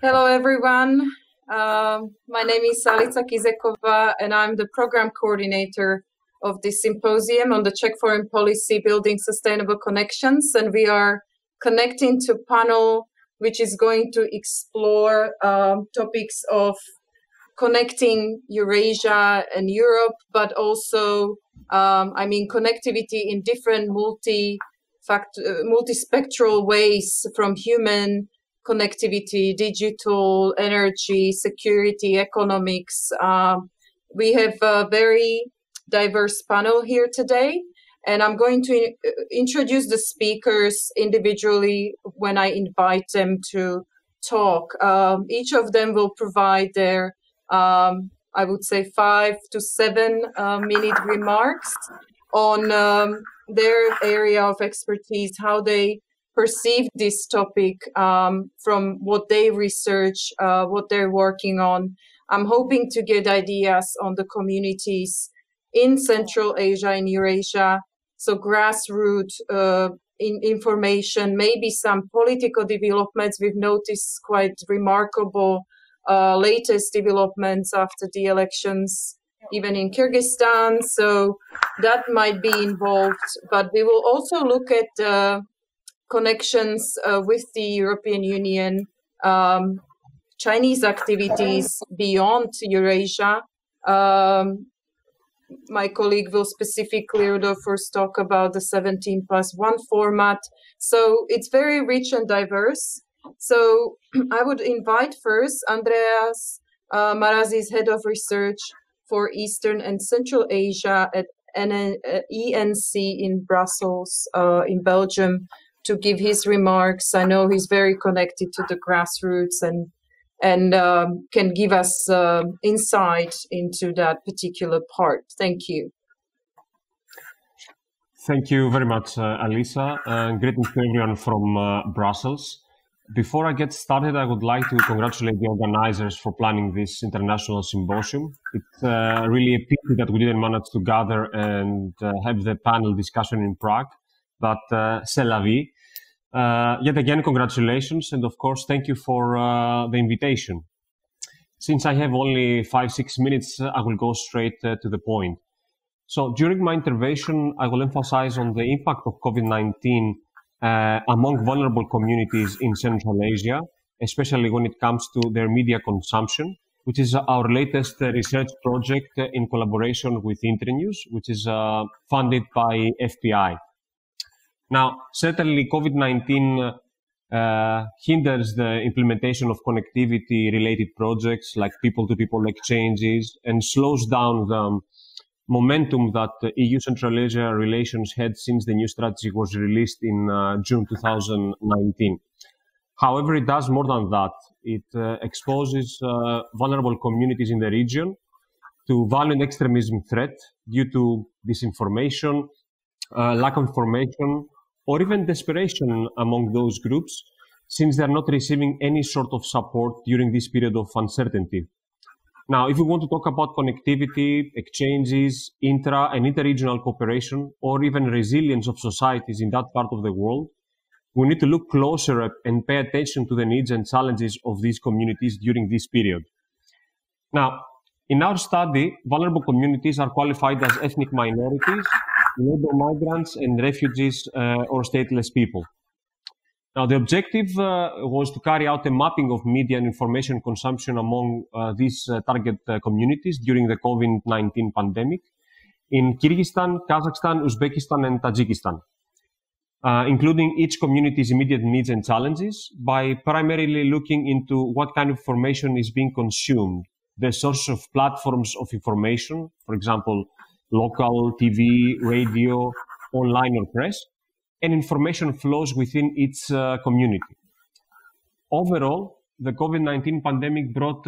Hello, everyone. My name is Alica Kizeková, and I'm the program coordinator of this symposium on the Czech foreign policy building sustainable connections. And we are connecting to a panel which is going to explore topics of connecting Eurasia and Europe, but also, connectivity in different multispectral ways, from human connectivity, digital, energy, security, economics. We have a very diverse panel here today, and I'm going to introduce the speakers individually when I invite them to talk. Each of them will provide their, I would say, 5 to 7 minute remarks on their area of expertise, how they perceive this topic from what they research, what they're working on. I'm hoping to get ideas on the communities in Central Asia and Eurasia, so grassroots information, maybe some political developments. We've noticed quite remarkable latest developments after the elections, even in Kyrgyzstan, so that might be involved. But we will also look at connections with the European Union, Chinese activities beyond Eurasia. My colleague will specifically, Rudolf, first talk about the 17+1 format. So it's very rich and diverse. So I would invite first Andreas Marazis, Head of Research for Eastern and Central Asia at ENC in Brussels, in Belgium, to give his remarks. I know he's very connected to the grassroots and can give us insight into that particular part. Thank you. Thank you very much, Alisa. Greetings to everyone from Brussels. Before I get started, I would like to congratulate the organizers for planning this international symposium. It's really a pity that we didn't manage to gather and have the panel discussion in Prague, but c'est la vie. Yet again, congratulations, and of course, thank you for the invitation. Since I have only 5-6 minutes, I will go straight to the point. So during my intervention, I will emphasize on the impact of COVID-19 among vulnerable communities in Central Asia, especially when it comes to their media consumption, which is our latest research project in collaboration with Intra-news, which is funded by FPI. Now, certainly COVID-19 hinders the implementation of connectivity-related projects like people-to-people exchanges and slows down the momentum that EU-Central Asia relations had since the new strategy was released in June 2019. However, it does more than that. It exposes vulnerable communities in the region to violent extremism threat due to disinformation, lack of information, or even desperation among those groups, since they're not receiving any sort of support during this period of uncertainty. Now, if we want to talk about connectivity, exchanges, intra and interregional cooperation, or even resilience of societies in that part of the world, we need to look closer and pay attention to the needs and challenges of these communities during this period. Now, in our study, vulnerable communities are qualified as ethnic minorities, labor migrants, and refugees or stateless people. Now, the objective was to carry out a mapping of media and information consumption among these target communities during the COVID-19 pandemic in Kyrgyzstan, Kazakhstan, Uzbekistan, and Tajikistan, including each community's immediate needs and challenges by primarily looking into what kind of information is being consumed, the source of platforms of information, for example, local TV, radio, online or press, and information flows within its community. Overall, the COVID-19 pandemic brought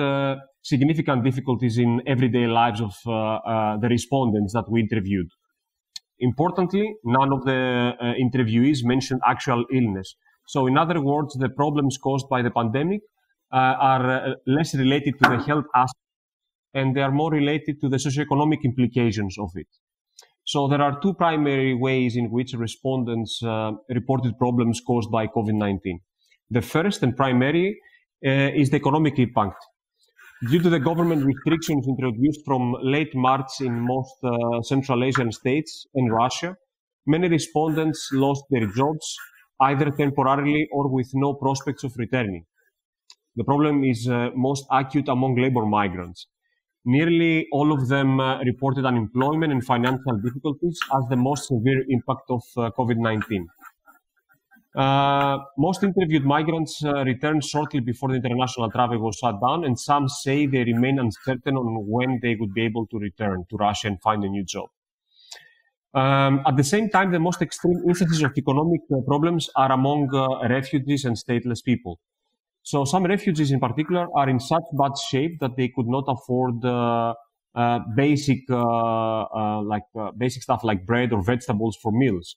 significant difficulties in everyday lives of the respondents that we interviewed. Importantly, none of the interviewees mentioned actual illness. So in other words, the problems caused by the pandemic are less related to the health aspect, and they are more related to the socioeconomic implications of it. So there are two primary ways in which respondents reported problems caused by COVID-19. The first and primary is the economic impact. Due to the government restrictions introduced from late March in most Central Asian states and Russia, many respondents lost their jobs, either temporarily or with no prospects of returning. The problem is most acute among labor migrants. Nearly all of them reported unemployment and financial difficulties as the most severe impact of COVID-19. Most interviewed migrants returned shortly before the international travel was shut down, and some say they remain uncertain on when they would be able to return to Russia and find a new job. At the same time, the most extreme instances of economic problems are among refugees and stateless people. So some refugees in particular are in such bad shape that they could not afford basic stuff like bread or vegetables for meals.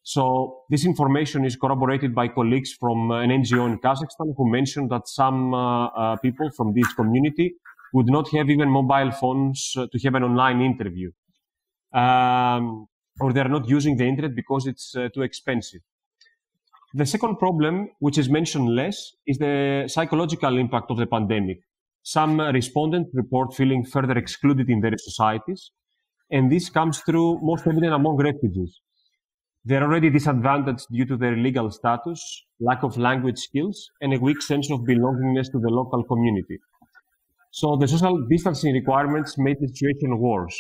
So this information is corroborated by colleagues from an NGO in Kazakhstan who mentioned that some people from this community would not have even mobile phones to have an online interview. Or they're not using the internet because it's too expensive. The second problem, which is mentioned less, is the psychological impact of the pandemic. Some respondents report feeling further excluded in their societies, and this comes through most evident among refugees. They're already disadvantaged due to their legal status, lack of language skills, and a weak sense of belongingness to the local community. So the social distancing requirements made the situation worse.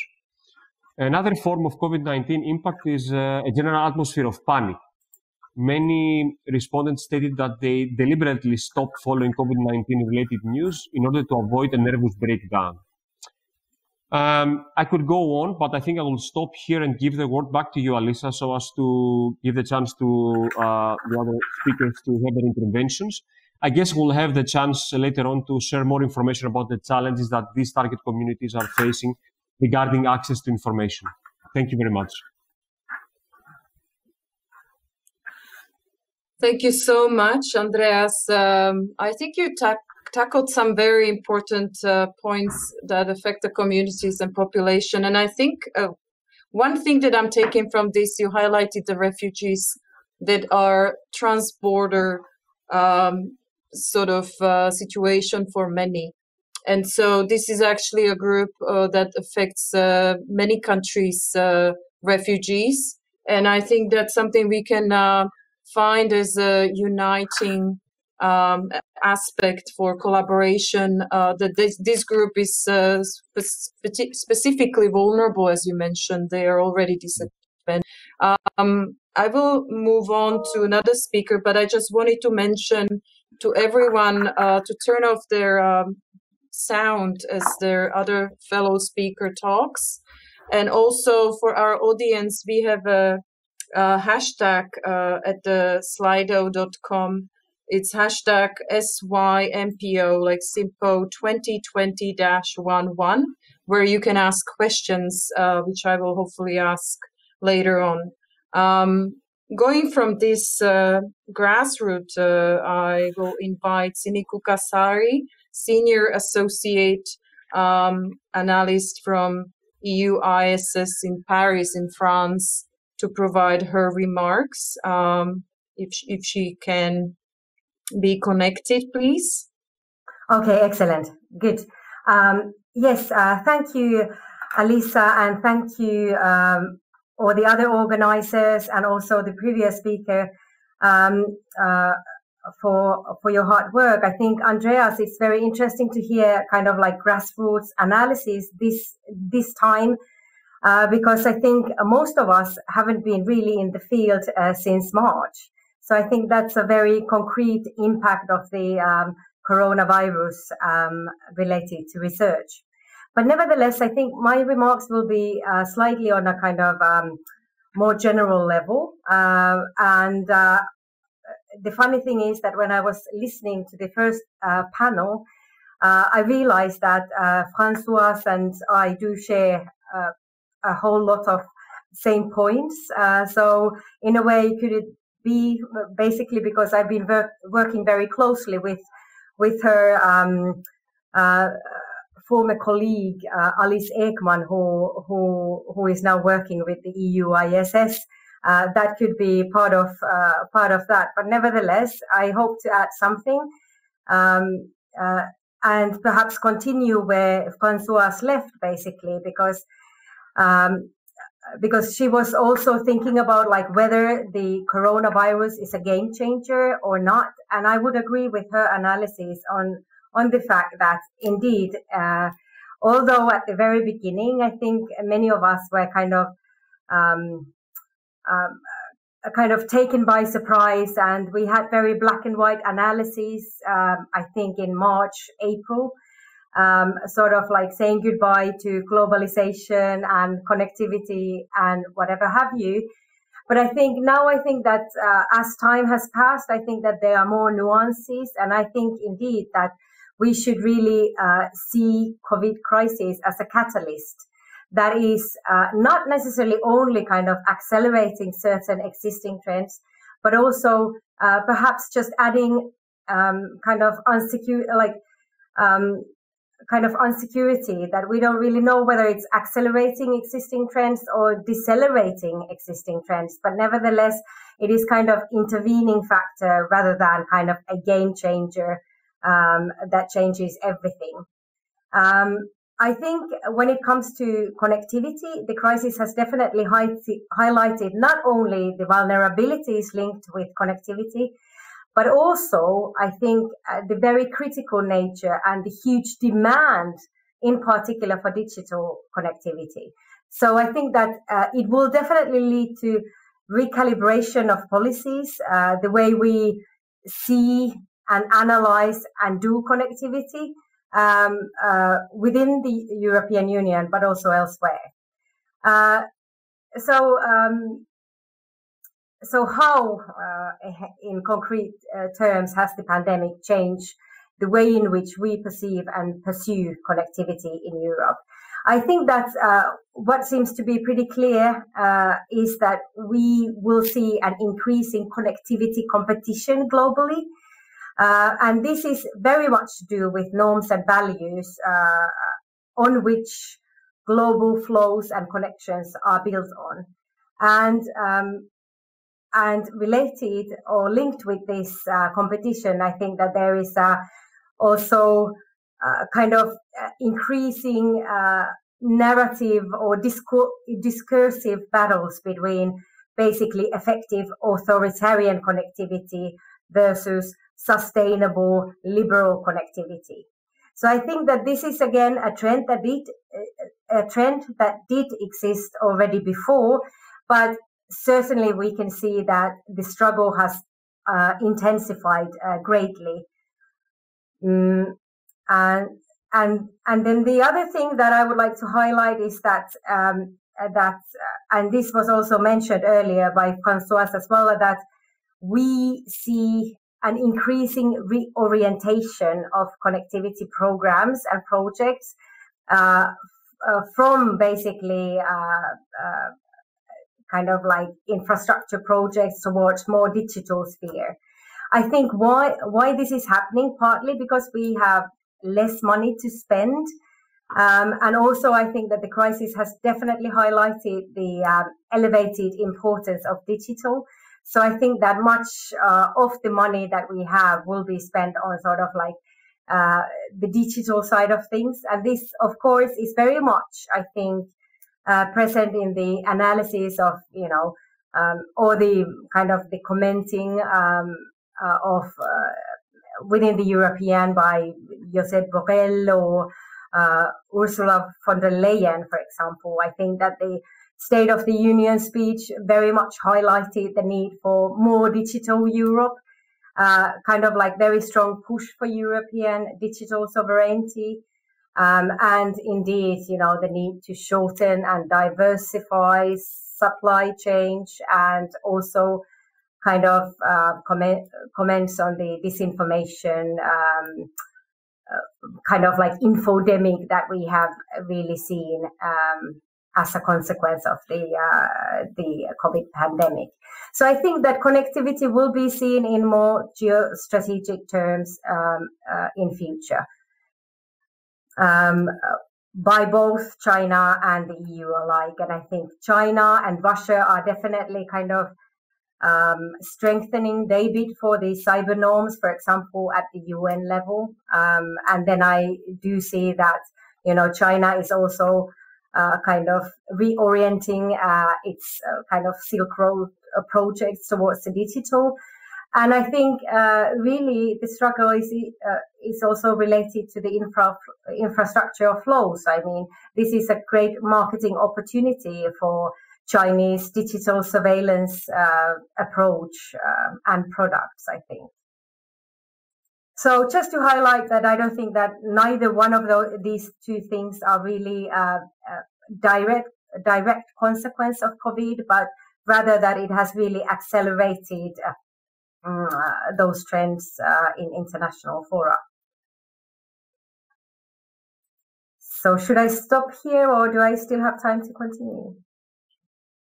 Another form of COVID-19 impact is a general atmosphere of panic. Many respondents stated that they deliberately stopped following COVID-19 related news in order to avoid a nervous breakdown. I could go on, but I think I will stop here and give the word back to you, Alica, so as to give the chance to the other speakers to have their interventions. I guess we'll have the chance later on to share more information about the challenges that these target communities are facing regarding access to information. Thank you very much. Thank you so much, Andreas. I think you tackled some very important points that affect the communities and population. And I think one thing that I'm taking from this, you highlighted the refugees that are trans-border situation for many. And so this is actually a group that affects many countries' refugees. And I think that's something we can find as a uniting aspect for collaboration, that this group is specifically vulnerable, as you mentioned. They are already disadvantaged. I will move on to another speaker, but I just wanted to mention to everyone to turn off their sound as their other fellow speaker talks. And also for our audience, we have a hashtag at the slido.com. It's hashtag SYMPO, like SIMPO 2020-11, where you can ask questions, which I will hopefully ask later on. Going from this grassroots, I will invite Sinikukka Saari, Senior Associate Analyst from EUISS in Paris in France, to provide her remarks, if she can be connected, please. Okay, excellent. Good. Yes, thank you, Alica, and thank you all the other organizers and also the previous speaker for your hard work. I think, Andreas, it's very interesting to hear kind of like grassroots analysis this time, because I think most of us haven't been really in the field since March. So I think that's a very concrete impact of the coronavirus related to research. But nevertheless, I think my remarks will be slightly on a kind of more general level. And the funny thing is that when I was listening to the first panel, I realized that François and I do share a whole lot of same points. So in a way, could it be basically because I've been working very closely with her former colleague Alice Ekman, who is now working with the EUISS. That could be part of that. But nevertheless, I hope to add something. and perhaps continue where François left, basically, because she was also thinking about like whether the coronavirus is a game changer or not. And I would agree with her analysis on the fact that indeed, although at the very beginning, I think many of us were kind of taken by surprise, and we had very black and white analyses, I think in March, April, sort of like saying goodbye to globalization and connectivity and whatever have you. But I think that as time has passed, I think that there are more nuances, and I think indeed that we should really see COVID crisis as a catalyst that is not necessarily only kind of accelerating certain existing trends, but also perhaps just adding kind of unsecurity that we don't really know whether it's accelerating existing trends or decelerating existing trends. But nevertheless, it is kind of intervening factor rather than kind of a game changer that changes everything. I think when it comes to connectivity, the crisis has definitely highlighted not only the vulnerabilities linked with connectivity, but also, I think, the very critical nature and the huge demand, in particular for digital connectivity. So I think that it will definitely lead to recalibration of policies, the way we see and analyze and do connectivity within the European Union, but also elsewhere. So how, in concrete terms, has the pandemic changed the way in which we perceive and pursue connectivity in Europe? I think that what seems to be pretty clear is that we will see an increase in connectivity competition globally. And this is very much to do with norms and values on which global flows and connections are built on. And related or linked with this competition, I think that there is also kind of increasing narrative or discursive battles between basically effective authoritarian connectivity versus sustainable liberal connectivity. So I think that this is again a trend that did exist already before, but certainly we can see that the struggle has intensified greatly. And then the other thing that I would like to highlight is that and this was also mentioned earlier by François as well, that we see an increasing reorientation of connectivity programs and projects from basically kind of like infrastructure projects towards more digital sphere. I think why this is happening, partly because we have less money to spend. And also I think that the crisis has definitely highlighted the elevated importance of digital. So I think that much of the money that we have will be spent on sort of like the digital side of things. And this, of course, is very much, I think, present in the analysis of, or the kind of the commenting of within the European by Josep Borrell or Ursula von der Leyen, for example. I think that the State of the Union speech very much highlighted the need for more digital Europe, kind of like very strong push for European digital sovereignty. And indeed, the need to shorten and diversify supply chain, and also kind of comments on the disinformation, kind of like infodemic that we have really seen as a consequence of the COVID pandemic. So I think that connectivity will be seen in more geostrategic terms in future. By both China and the EU alike. And I think China and Russia are definitely kind of strengthening their bid for the cyber norms, for example, at the UN level. And then I do see that, China is also kind of reorienting its kind of Silk Road projects towards the digital. And I think really the struggle is also related to the infrastructure flows. I mean, this is a great marketing opportunity for Chinese digital surveillance approach and products, I think. So just to highlight that I don't think that neither one of these two things are really direct consequence of COVID, but rather that it has really accelerated those trends in international fora. So should I stop here, or do I still have time to continue?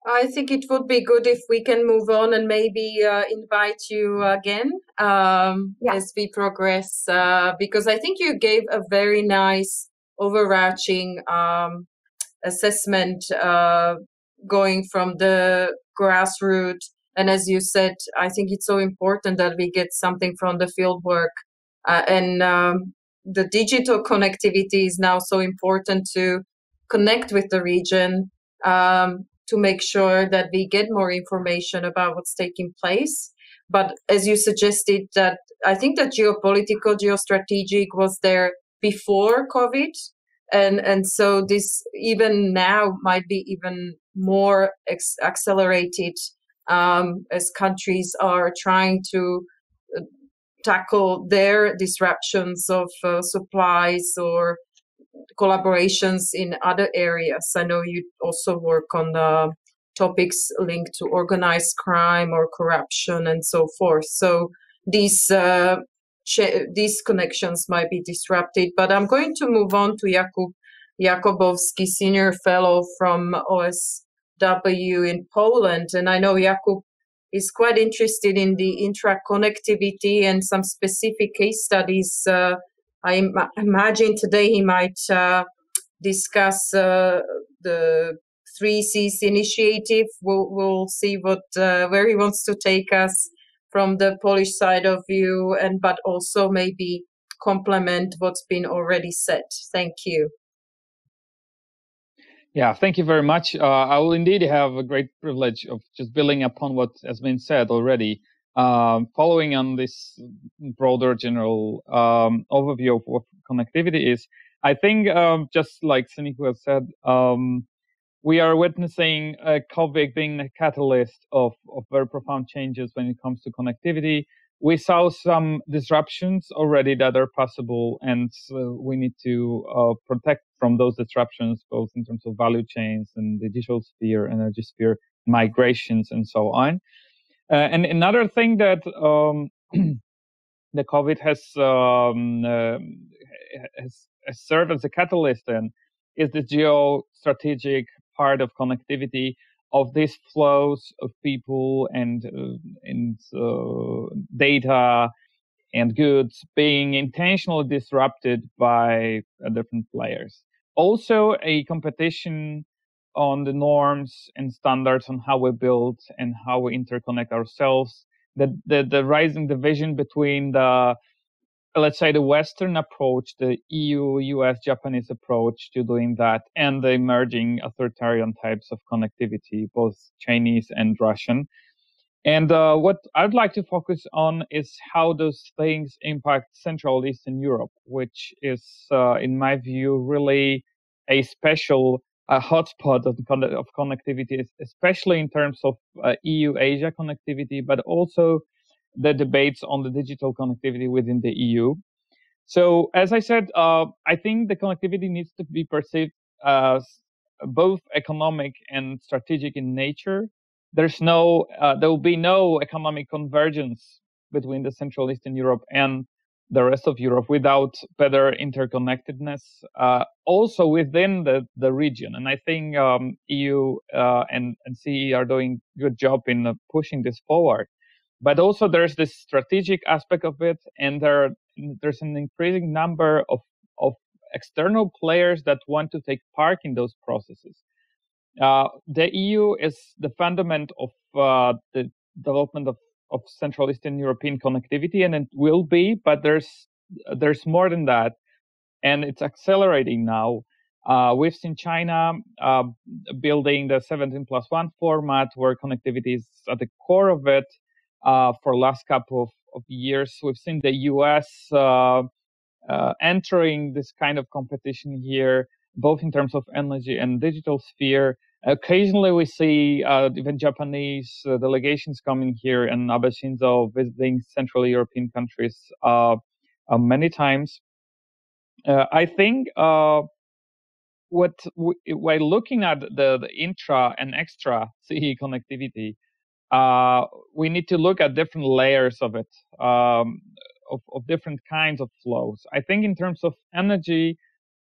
I think it would be good if we can move on and maybe invite you again as we progress, because I think you gave a very nice overarching assessment going from the grassroots. And as you said, I think it's so important that we get something from the field work. And the digital connectivity is now so important to connect with the region, to make sure that we get more information about what's taking place. But as you suggested, that I think that geopolitical, geostrategic was there before COVID. And so this even now might be even more accelerated as countries are trying to tackle their disruptions of supplies or collaborations in other areas. I know you also work on topics linked to organized crime or corruption and so forth. So these connections might be disrupted. But I'm going to move on to Jakub Jakubowski, Senior Fellow from OSW in Poland. And I know Jakub is quite interested in the intra-connectivity and some specific case studies. I imagine today he might discuss the 3Cs initiative. We'll see where he wants to take us from the Polish side of view, but also maybe complement what's been already said. Thank you. Yeah, thank you very much. I will indeed have a great privilege of just building upon what has been said already. Following on this broader general overview of what connectivity is, I think just like Sinikukka said, we are witnessing COVID being a catalyst of very profound changes when it comes to connectivity. We saw some disruptions already that are possible, and we need to protect from those disruptions, both in terms of value chains and the digital sphere, energy sphere, migrations, and so on. And another thing that the COVID has served as a catalyst in is the geostrategic part of connectivity of these flows of people and data and goods being intentionally disrupted by different players. Also, a competition on the norms and standards on how we build and how we interconnect ourselves. The rising division between the, let's say, the Western approach, the EU, US, Japanese approach to doing that, and the emerging authoritarian types of connectivity, both Chinese and Russian. And what I'd like to focus on is how those things impact Central Eastern Europe, which is, in my view, really a special hotspot of connectivity, especially in terms of EU-Asia connectivity, but also the debates on the digital connectivity within the EU. So, as I said, I think the connectivity needs to be perceived as both economic and strategic in nature. There will be no economic convergence between the Central Eastern Europe and the rest of Europe without better interconnectedness, also within the region. And I think EU and CE are doing a good job in pushing this forward. But also there's this strategic aspect of it, and there's an increasing number of external players that want to take part in those processes. The EU is the fundament of the development of Central Eastern European connectivity, and it will be, but there's more than that, and it's accelerating now. We've seen China building the 17+1 format, where connectivity is at the core of it for last couple of years. We've seen the EUISS entering this kind of competition here, both in terms of energy and digital sphere. Occasionally, we see even Japanese delegations coming here, and Abe Shinzo visiting Central European countries many times. I think while looking at the intra and extra CE connectivity, we need to look at different layers of it, of different kinds of flows. I think in terms of energy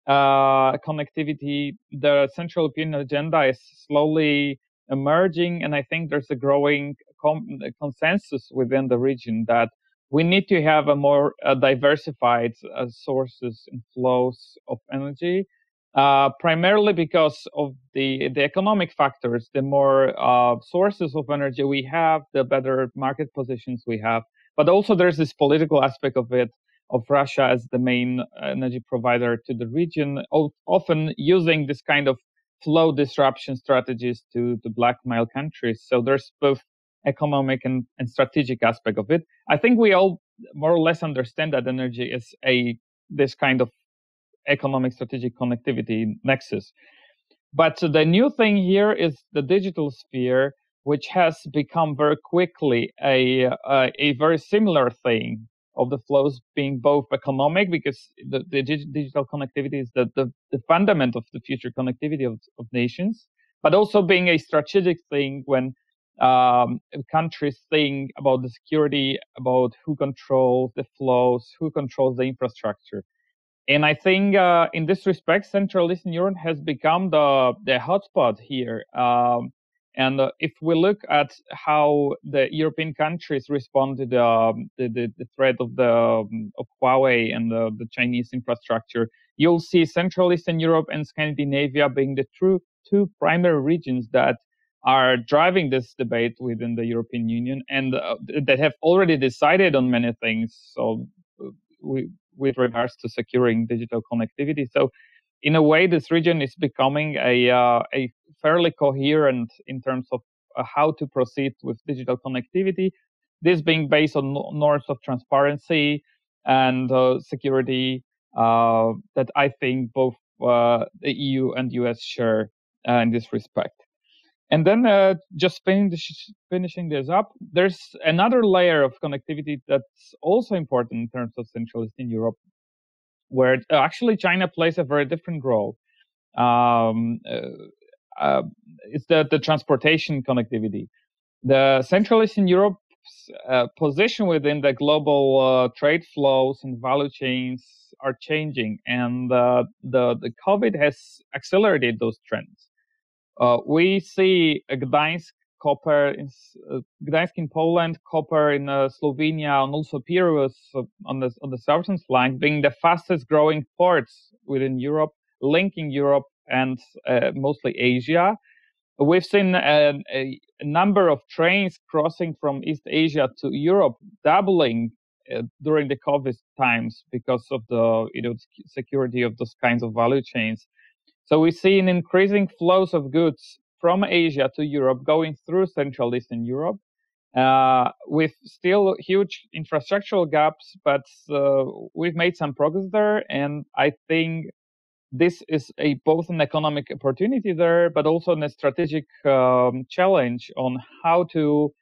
connectivity, the Central European agenda is slowly emerging, and I think there's a growing consensus within the region that we need to have a more diversified sources and flows of energy, primarily because of the economic factors. The more sources of energy we have, the better market positions we have. But also there's this political aspect of it, of Russia as the main energy provider to the region, often using this kind of flow disruption strategies to blackmail countries. So there's both economic and strategic aspect of it. I think we all more or less understand that energy is this kind of economic strategic connectivity nexus. But the new thing here is the digital sphere, which has become very quickly a very similar thing, of the flows being both economic, because the digital connectivity is the fundament of the future connectivity of nations, but also being a strategic thing when countries think about the security, about who controls the flows, who controls the infrastructure. And I think in this respect, Central Eastern Europe has become the hotspot here. And if we look at how the European countries respond to the threat of Huawei and the Chinese infrastructure, you'll see Central Eastern Europe and Scandinavia being the two primary regions that are driving this debate within the European Union, and that have already decided on many things. So with regards to securing digital connectivity. So in a way, this region is becoming a fairly coherent in terms of how to proceed with digital connectivity. This being based on norms of transparency and security that I think both the EU and US share in this respect. And then just finishing this up, there's another layer of connectivity that's also important in terms of Central Eastern Europe, where actually China plays a very different role. It's the transportation connectivity. The Central Eastern Europe's position within the global trade flows and value chains are changing, and the COVID has accelerated those trends. We see Gdańsk in Poland, copper in Slovenia, and also Piraeus on the southern flank being the fastest growing ports within Europe, linking Europe and mostly Asia. We've seen a number of trains crossing from East Asia to Europe doubling during the COVID times because of the security of those kinds of value chains. So we see an increasing flows of goods from Asia to Europe going through Central Eastern Europe, with still huge infrastructural gaps, but we've made some progress there, and I think this is both an economic opportunity there, but also a strategic challenge on how to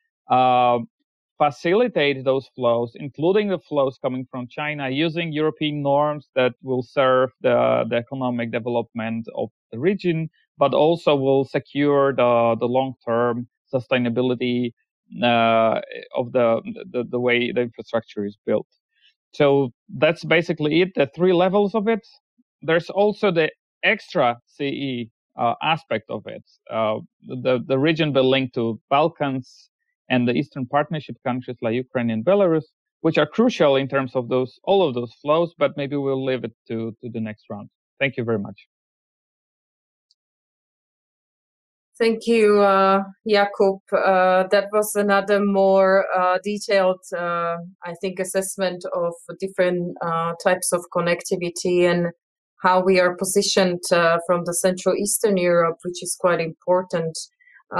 facilitate those flows, including the flows coming from China, using European norms that will serve the economic development of the region, but also will secure the long-term sustainability of the way the infrastructure is built. So that's basically it, the three levels of it. There's also the extra CE aspect of it. The region will link to Balkans and the Eastern Partnership countries like Ukraine and Belarus, which are crucial in terms of all of those flows, but maybe we'll leave it to the next round. Thank you very much. Thank you, Jakub. That was another more detailed, I think, assessment of different types of connectivity and how we are positioned from the Central Eastern Europe, which is quite important. We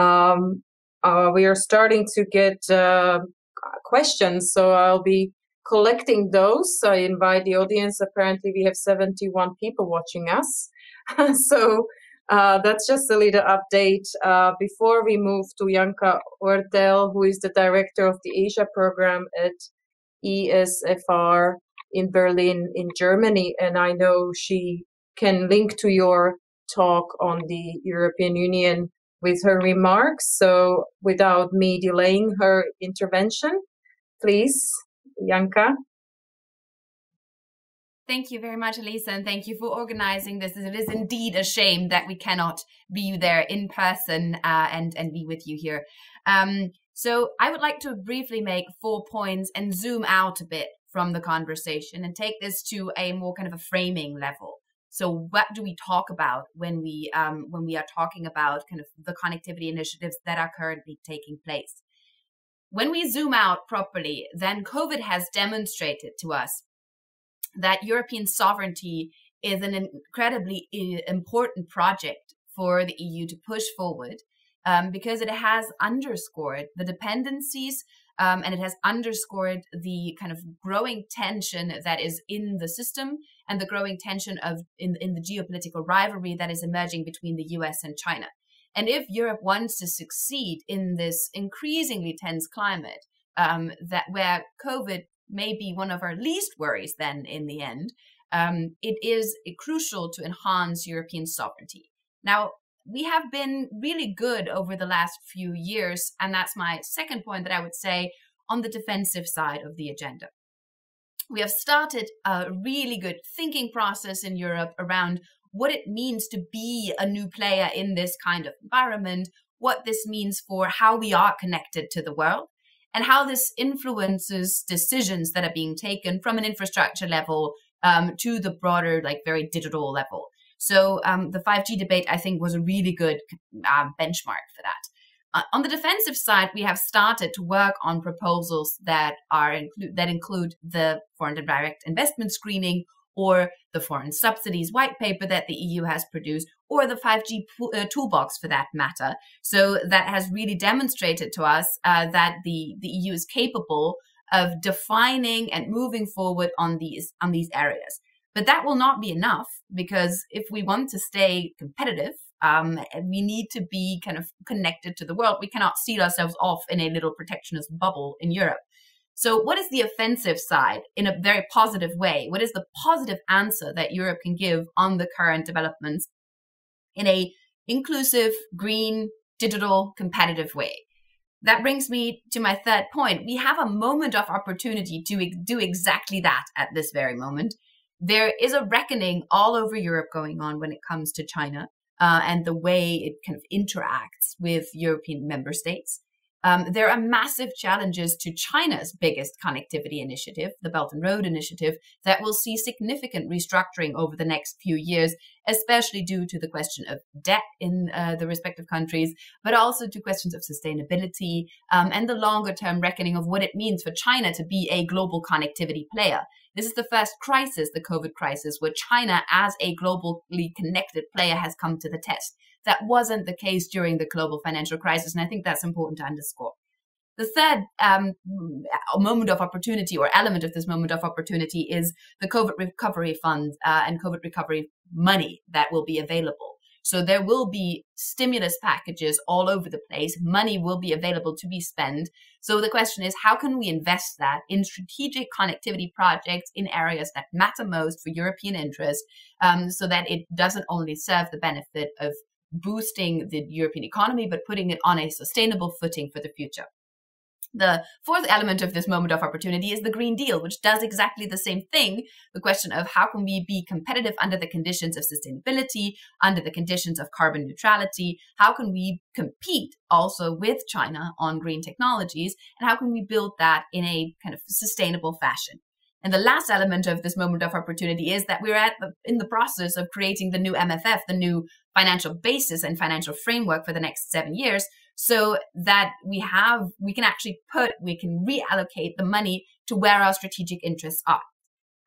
are starting to get questions, so I'll be collecting those. I invite the audience. Apparently, we have 71 people watching us. So that's just a little update. Before we move to Janka Oertel, who is the director of the Asia program at ECFR in Berlin, in Germany, and I know she can link to your talk on the European Union with her remarks. So without me delaying her intervention, please, Janka. Thank you very much, Alica, and thank you for organizing this. It is indeed a shame that we cannot be there in person and be with you here. So I would like to briefly make 4 points and zoom out a bit from the conversation and take this to a more kind of a framing level. So what do we talk about when we are talking about kind of the connectivity initiatives that are currently taking place? When we zoom out properly, then COVID has demonstrated to us that European sovereignty is an incredibly important project for the EU to push forward because it has underscored the dependencies and it has underscored the kind of growing tension that is in the system and the growing tension in the geopolitical rivalry that is emerging between the US and China. And if Europe wants to succeed in this increasingly tense climate, that where COVID may be one of our least worries then in the end, it is crucial to enhance European sovereignty. Now, we have been really good over the last few years, and that's my second point that I would say on the defensive side of the agenda. We have started a really good thinking process in Europe around what it means to be a new player in this kind of environment, what this means for how we are connected to the world, and how this influences decisions that are being taken from an infrastructure level to the broader, like very digital level. So the 5G debate, I think, was a really good benchmark for that. On the defensive side, we have started to work on proposals that include the foreign direct investment screening, or the foreign subsidies white paper that the EU has produced, or the 5G toolbox for that matter. So that has really demonstrated to us that the EU is capable of defining and moving forward on these areas. But that will not be enough, because if we want to stay competitive, we need to be kind of connected to the world. We cannot seal ourselves off in a little protectionist bubble in Europe. So what is the offensive side in a very positive way? What is the positive answer that Europe can give on the current developments in a inclusive, green, digital, competitive way? That brings me to my third point. We have a moment of opportunity to do exactly that at this very moment. There is a reckoning all over Europe going on when it comes to China and the way it kind of interacts with European member states. There are massive challenges to China's biggest connectivity initiative, the Belton Road initiative, that will see significant restructuring over the next few years, especially due to the question of debt in the respective countries, but also to questions of sustainability and the longer-term reckoning of what it means for China to be a global connectivity player. This is the first crisis, the COVID crisis, where China as a globally connected player has come to the test. That wasn't the case during the global financial crisis, and I think that's important to underscore. The third moment of opportunity, or element of this moment of opportunity, is the COVID recovery fund and COVID recovery money that will be available. So there will be stimulus packages all over the place. Money will be available to be spent. So the question is, how can we invest that in strategic connectivity projects in areas that matter most for European interest, so that it doesn't only serve the benefit of boosting the European economy, but putting it on a sustainable footing for the future. The fourth element of this moment of opportunity is the Green Deal, which does exactly the same thing. The question of how can we be competitive under the conditions of sustainability, under the conditions of carbon neutrality? How can we compete also with China on green technologies? And how can we build that in a kind of sustainable fashion? And the last element of this moment of opportunity is that we're in the process of creating the new MFF, the new financial basis and financial framework for the next 7 years, so that we can reallocate the money to where our strategic interests are.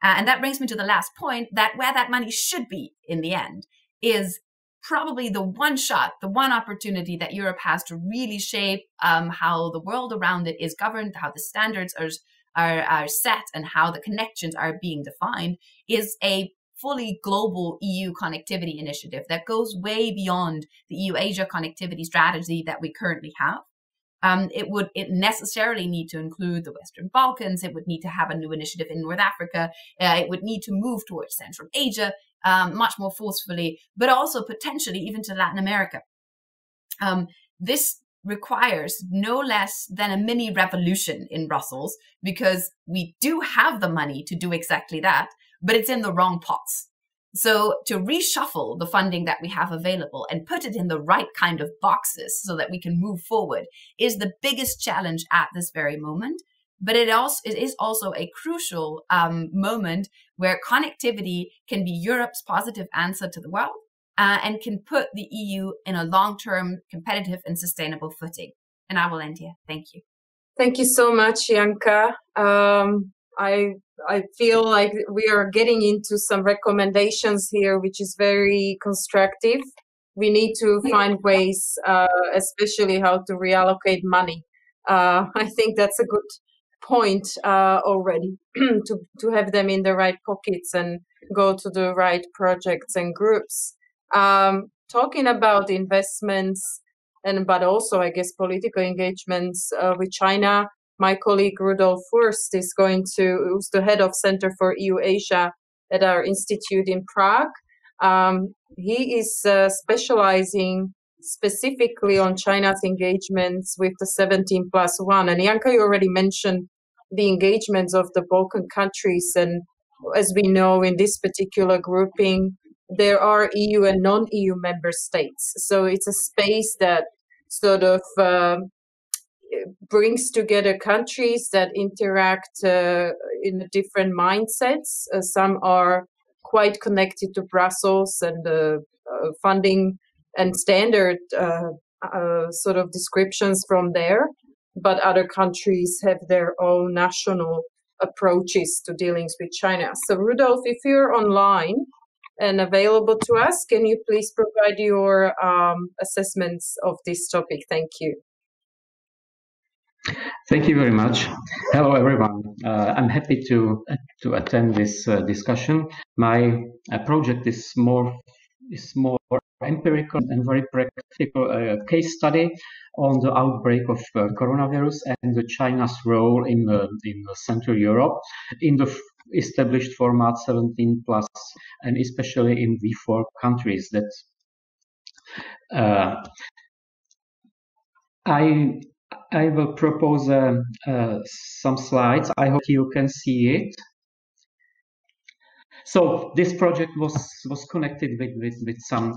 And that brings me to the last point, that where that money should be in the end is probably the one shot, the one opportunity that Europe has to really shape how the world around it is governed, how the standards are set, and how the connections are being defined, is a fully global EU connectivity initiative that goes way beyond the EU-Asia connectivity strategy that we currently have. It necessarily need to include the Western Balkans. It would need to have a new initiative in North Africa. It would need to move towards Central Asia much more forcefully, but also potentially even to Latin America. This requires no less than a mini revolution in Brussels, because we do have the money to do exactly that, but it's in the wrong pots. So to reshuffle the funding that we have available and put it in the right kind of boxes so that we can move forward is the biggest challenge at this very moment. But it is also a crucial moment where connectivity can be Europe's positive answer to the world and can put the EU in a long-term competitive and sustainable footing. And I will end here. Thank you. Thank you so much, Janka. I feel like we are getting into some recommendations here, which is very constructive. We need to find ways, especially how to reallocate money. I think that's a good point already, to have them in the right pockets and go to the right projects and groups. Talking about investments, but also, I guess, political engagements with China, my colleague Rudolf Fürst who's the head of Center for EU-Asia at our institute in Prague. He is specializing specifically on China's engagements with the 17+1. And Janka, you already mentioned the engagements of the Balkan countries. And as we know, in this particular grouping, there are EU and non-EU member states. So it's a space that sort of brings together countries that interact in different mindsets. Some are quite connected to Brussels and the funding and standard sort of descriptions from there, but other countries have their own national approaches to dealings with China. So Rudolf, if you're online and available to us, can you please provide your assessments of this topic? Thank you. Thank you very much. Hello, everyone. I'm happy to attend this discussion. My project is more empirical and very practical case study on the outbreak of coronavirus and the China's role in Central Europe in the established format 17+, and especially in V4 countries. That I will propose some slides. I hope you can see it. So this project was connected with some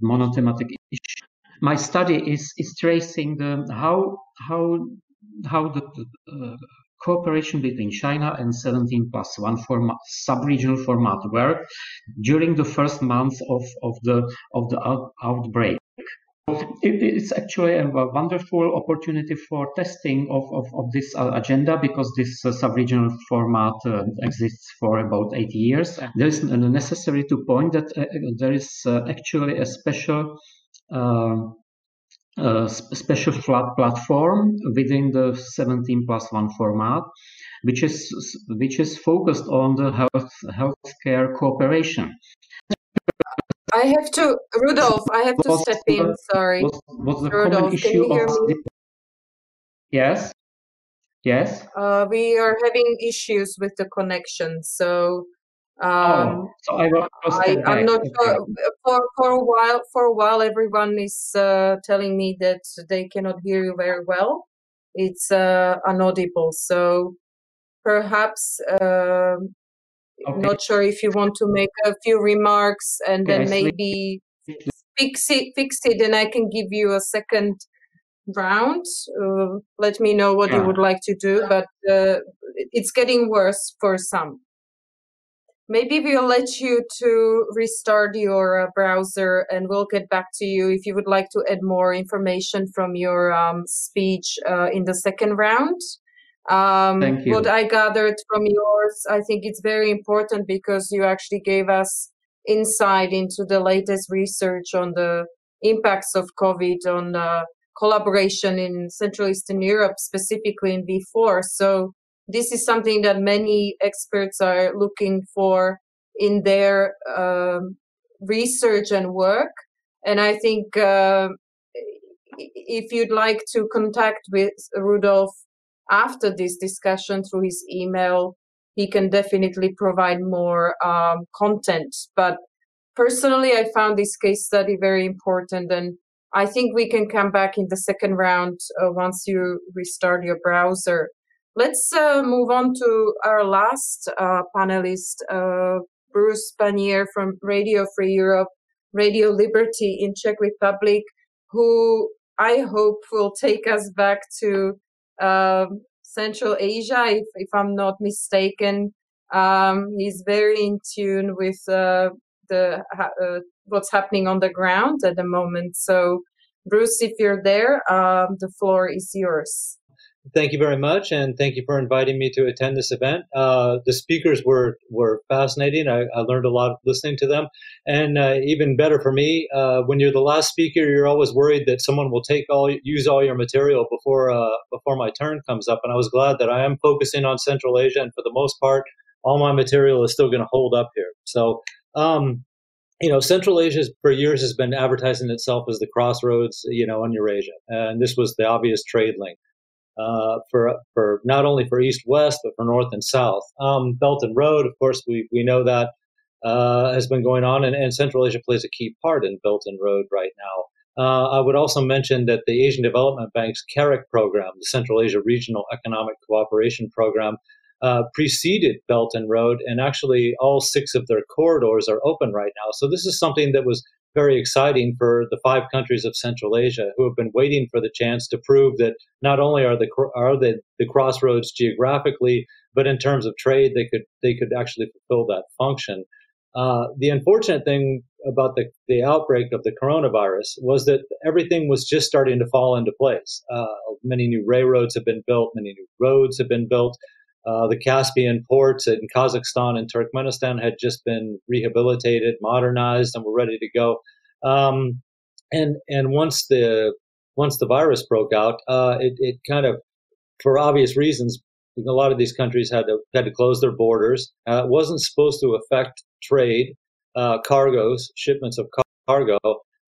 monothematic issues. My study is tracing how the cooperation between China and 17+1 format, sub-regional format, worked during the first months of the outbreak. It's actually a wonderful opportunity for testing of this agenda, because this sub-regional format exists for about 8 years. There is necessary to point that there is actually a special flat platform within the 17+1 format, which is focused on the healthcare cooperation. Rudolf, I have to step in, sorry. What's the Rudolf, common issue can you hear me? Yes? Yes? We are having issues with the connection, so So I will step back. I'm not sure. For a while, everyone is telling me that they cannot hear you very well. It's inaudible, so perhaps not sure if you want to make a few remarks and then maybe fix it, and I can give you a second round. Let me know what you would like to do, but it's getting worse for some. Maybe we'll let you to restart your browser, and we'll get back to you if you would like to add more information from your speech in the second round. Thank you. What I gathered from yours, I think it's very important because you actually gave us insight into the latest research on the impacts of COVID on collaboration in Central Eastern Europe, specifically in V4. So this is something that many experts are looking for in their research and work. And I think if you'd like to contact with Rudolf after this discussion through his email, he can definitely provide more content. But personally, I found this case study very important, and I think we can come back in the second round once you restart your browser. Let's move on to our last panelist, Bruce Pannier from Radio Free Europe, Radio Liberty in Czech Republic, who I hope will take us back to Central Asia, if I'm not mistaken. He's very in tune with what's happening on the ground at the moment. So, Bruce, if you're there, the floor is yours. Thank you very much, and thank you for inviting me to attend this event. The speakers were fascinating. I learned a lot listening to them, and even better for me, when you're the last speaker, you're always worried that someone will use all your material before my turn comes up. And I was glad that I am focusing on Central Asia, and for the most part, all my material is still going to hold up here. So, Central Asia for years has been advertising itself as the crossroads, on Eurasia, and this was the obvious trade link. For not only for East-West, but for North and South. Belton Road, of course, we know that has been going on, and Central Asia plays a key part in Belton Road right now. I would also mention that the Asian Development Bank's CAREC program, the Central Asia Regional Economic Cooperation Program, preceded Belton Road, and actually all 6 of their corridors are open right now. So this is something that was very exciting for the 5 countries of Central Asia who have been waiting for the chance to prove that not only are the crossroads geographically, but in terms of trade, they could actually fulfill that function. The unfortunate thing about the outbreak of the coronavirus was that everything was just starting to fall into place. Many new railroads have been built, many new roads have been built. The Caspian ports in Kazakhstan and Turkmenistan had just been rehabilitated, modernized, and were ready to go. And once the virus broke out, it kind of, for obvious reasons, a lot of these countries had to close their borders. It wasn't supposed to affect trade, cargoes, shipments of cargo,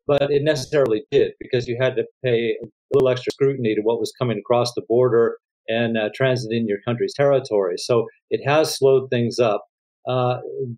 but it necessarily did, because you had to pay a little extra scrutiny to what was coming across the border and transiting your country's territory. So it has slowed things up.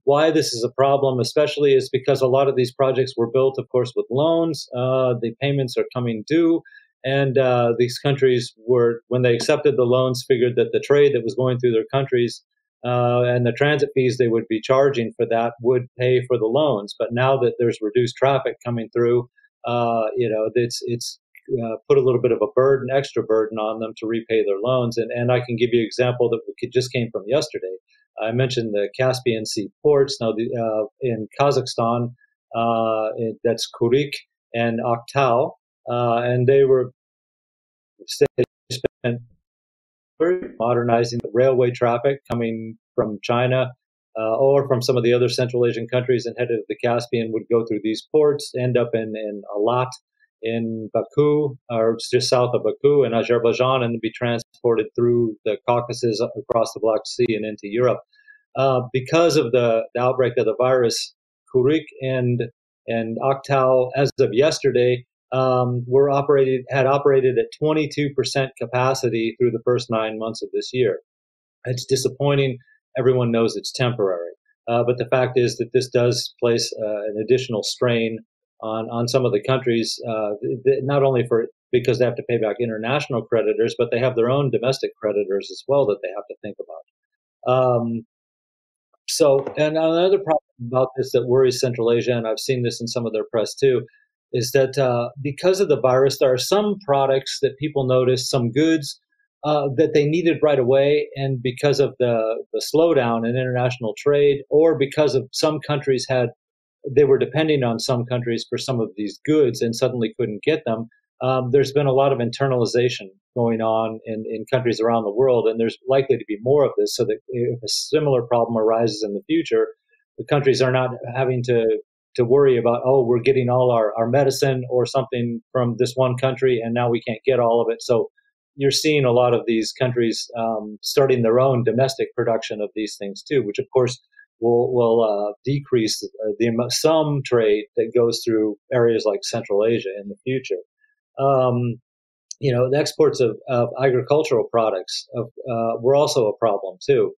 Why this is a problem, especially, is because a lot of these projects were built, of course, with loans. The payments are coming due, and these countries when they accepted the loans, figured that the trade that was going through their countries and the transit fees they would be charging for that would pay for the loans. But now that there's reduced traffic coming through, it's put a little bit of a extra burden on them to repay their loans. And I can give you an example that just came from yesterday. I mentioned the Caspian Sea ports. Now, in Kazakhstan, that's Kurik and Oertel, and they spent modernizing the railway traffic coming from China or from some of the other Central Asian countries and headed to the Caspian, would go through these ports, end up in Alat, in Baku, or just south of Baku in Azerbaijan, and be transported through the Caucasus across the Black Sea and into Europe. Because of the outbreak of the virus, Kurik and Oertel, as of yesterday, had operated at 22% capacity through the first 9 months of this year. It's disappointing. Everyone knows it's temporary. But the fact is that this does place an additional strain on some of the countries, not only because they have to pay back international creditors, but they have their own domestic creditors as well that they have to think about. And another problem about this that worries Central Asia, and I've seen this in some of their press too, is that because of the virus, there are some products that people noticed, some goods that they needed right away, and because of the slowdown in international trade, or because of some countries they were depending on some countries for some of these goods and suddenly couldn't get them. There's been a lot of internalization going on in countries around the world, and there's likely to be more of this, so that if a similar problem arises in the future, the countries are not having to worry about, oh, we're getting all our medicine or something from this one country, and now we can't get all of it. So you're seeing a lot of these countries starting their own domestic production of these things too, which of course will decrease some trade that goes through areas like Central Asia in the future. The exports of agricultural products were also a problem too.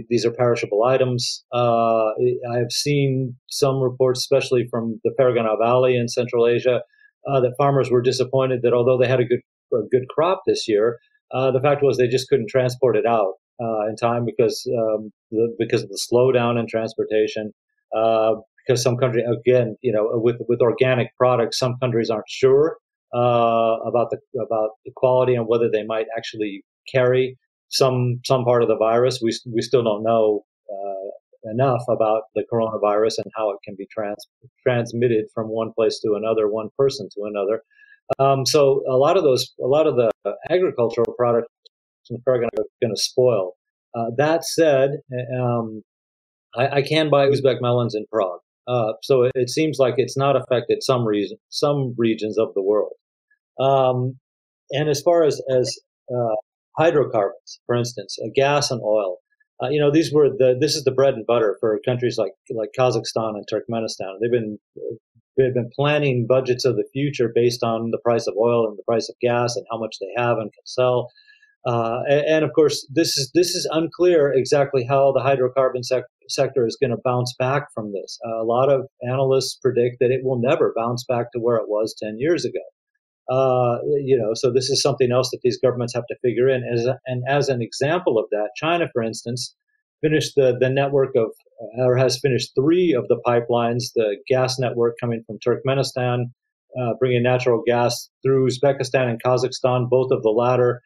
These are perishable items. I've seen some reports, especially from the Fergana Valley in Central Asia, that farmers were disappointed that although they had a good crop this year, the fact was they just couldn't transport it out in time because of the slowdown in transportation. Because some countries, again, with organic products, some countries aren't sure about the quality and whether they might actually carry some part of the virus. We still don't know enough about the coronavirus and how it can be transmitted from one place to another, one person to another. So a lot of the agricultural products are going to spoil. That said, I can buy Uzbek melons in Prague. So it seems like it's not affected some regions of the world. And as far as hydrocarbons, for instance, gas and oil, this is the bread and butter for countries like Kazakhstan and Turkmenistan. They've been planning budgets of the future based on the price of oil and the price of gas and how much they have and can sell. And of course, this is unclear exactly how the hydrocarbon sector is going to bounce back from this. A lot of analysts predict that it will never bounce back to where it was 10 years ago. So this is something else that these governments have to figure in. As an example of that, China, for instance, finished the network has finished 3 of the pipelines, the gas network coming from Turkmenistan, bringing natural gas through Uzbekistan and Kazakhstan, both of the latter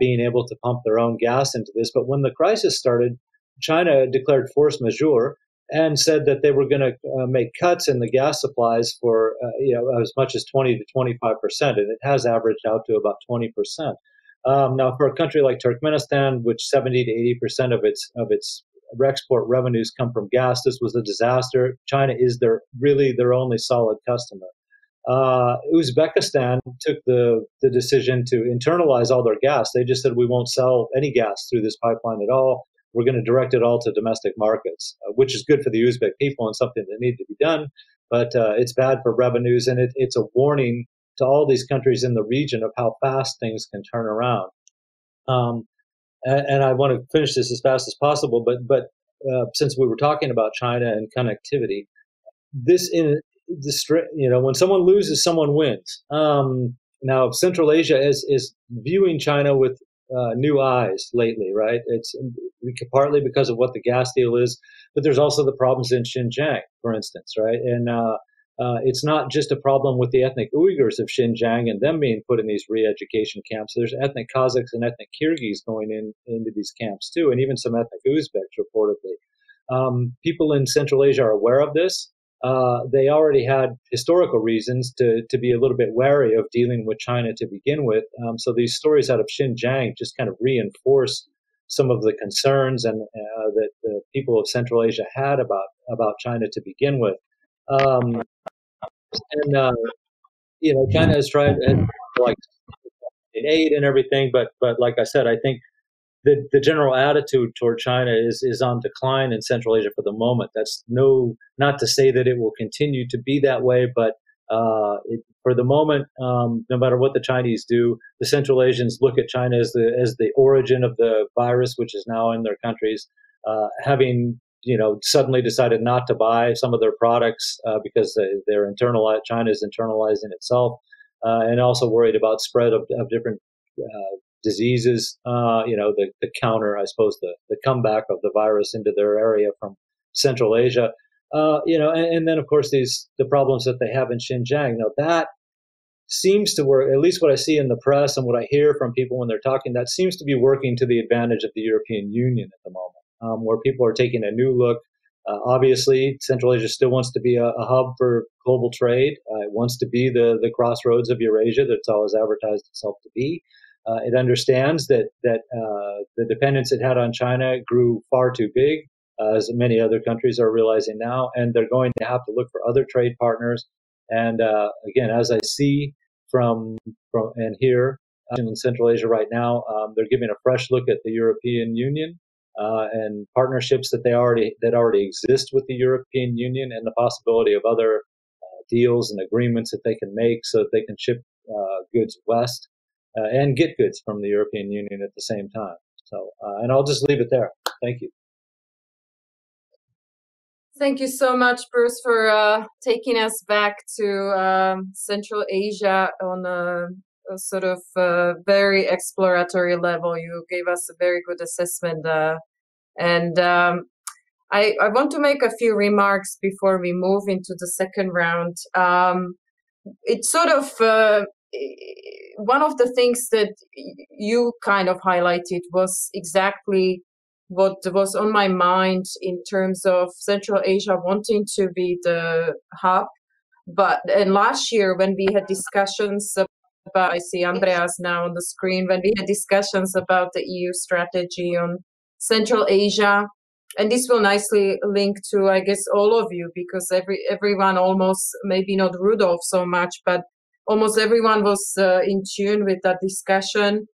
being able to pump their own gas into this. But when the crisis started, China declared force majeure and said that they were going to make cuts in the gas supplies for as much as 20 to 25%, and it has averaged out to about 20%. Now, for a country like Turkmenistan, which 70 to 80% of its export revenues come from gas, this was a disaster. China is their only solid customer. Uzbekistan took the decision to internalize all their gas. They just said, we won't sell any gas through this pipeline at all. We're going to direct it all to domestic markets, which is good for the Uzbek people and something that needed to be done. But it's bad for revenues, and it's a warning to all these countries in the region of how fast things can turn around. And I want to finish this as fast as possible. But since we were talking about China and connectivity, when someone loses, someone wins. Now, Central Asia is viewing China with new eyes lately, right? It's partly because of what the gas deal is, but there's also the problems in Xinjiang, for instance, right? And it's not just a problem with the ethnic Uyghurs of Xinjiang and them being put in these re-education camps. There's ethnic Kazakhs and ethnic Kyrgyz going into these camps too, and even some ethnic Uzbeks reportedly. People in Central Asia are aware of this. They already had historical reasons to be a little bit wary of dealing with China to begin with. So these stories out of Xinjiang just kind of reinforce some of the concerns and that the people of Central Asia had about China to begin with. China has tried like aid and everything, but like I said, I think the general attitude toward China is on decline in Central Asia for the moment. That's not to say that it will continue to be that way, but for the moment, no matter what the Chinese do, the Central Asians look at China as the origin of the virus, which is now in their countries, having suddenly decided not to buy some of their products because China is internalizing itself, and also worried about spread of different diseases, the counter, I suppose, the comeback of the virus into their area from Central Asia. and then of course the problems that they have in Xinjiang. Now that seems to work, at least what I see in the press and what I hear from people when they're talking, that seems to be working to the advantage of the European Union at the moment, where people are taking a new look. Obviously, Central Asia still wants to be a hub for global trade. It wants to be the crossroads of Eurasia that it's always advertised itself to be. It understands that the dependence it had on China grew far too big, as many other countries are realizing now, and they're going to have to look for other trade partners. And again, as I see from and hear in Central Asia right now, they're giving a fresh look at the European Union and partnerships that already exist with the European Union, and the possibility of other deals and agreements that they can make so that they can ship goods west and get goods from the European Union at the same time. So, and I'll just leave it there. Thank you. Thank you so much, Bruce, for taking us back to Central Asia on a sort of very exploratory level. You gave us a very good assessment. And I want to make a few remarks before we move into the second round. It's sort of one of the things that you kind of highlighted was exactly what was on my mind in terms of Central Asia wanting to be the hub. And last year when we had discussions about, I see Andreas now on the screen, when we had discussions about the EU strategy on Central Asia, and this will nicely link to, I guess, all of you, because everyone almost, maybe not Rudolf so much, but almost everyone was in tune with that discussion.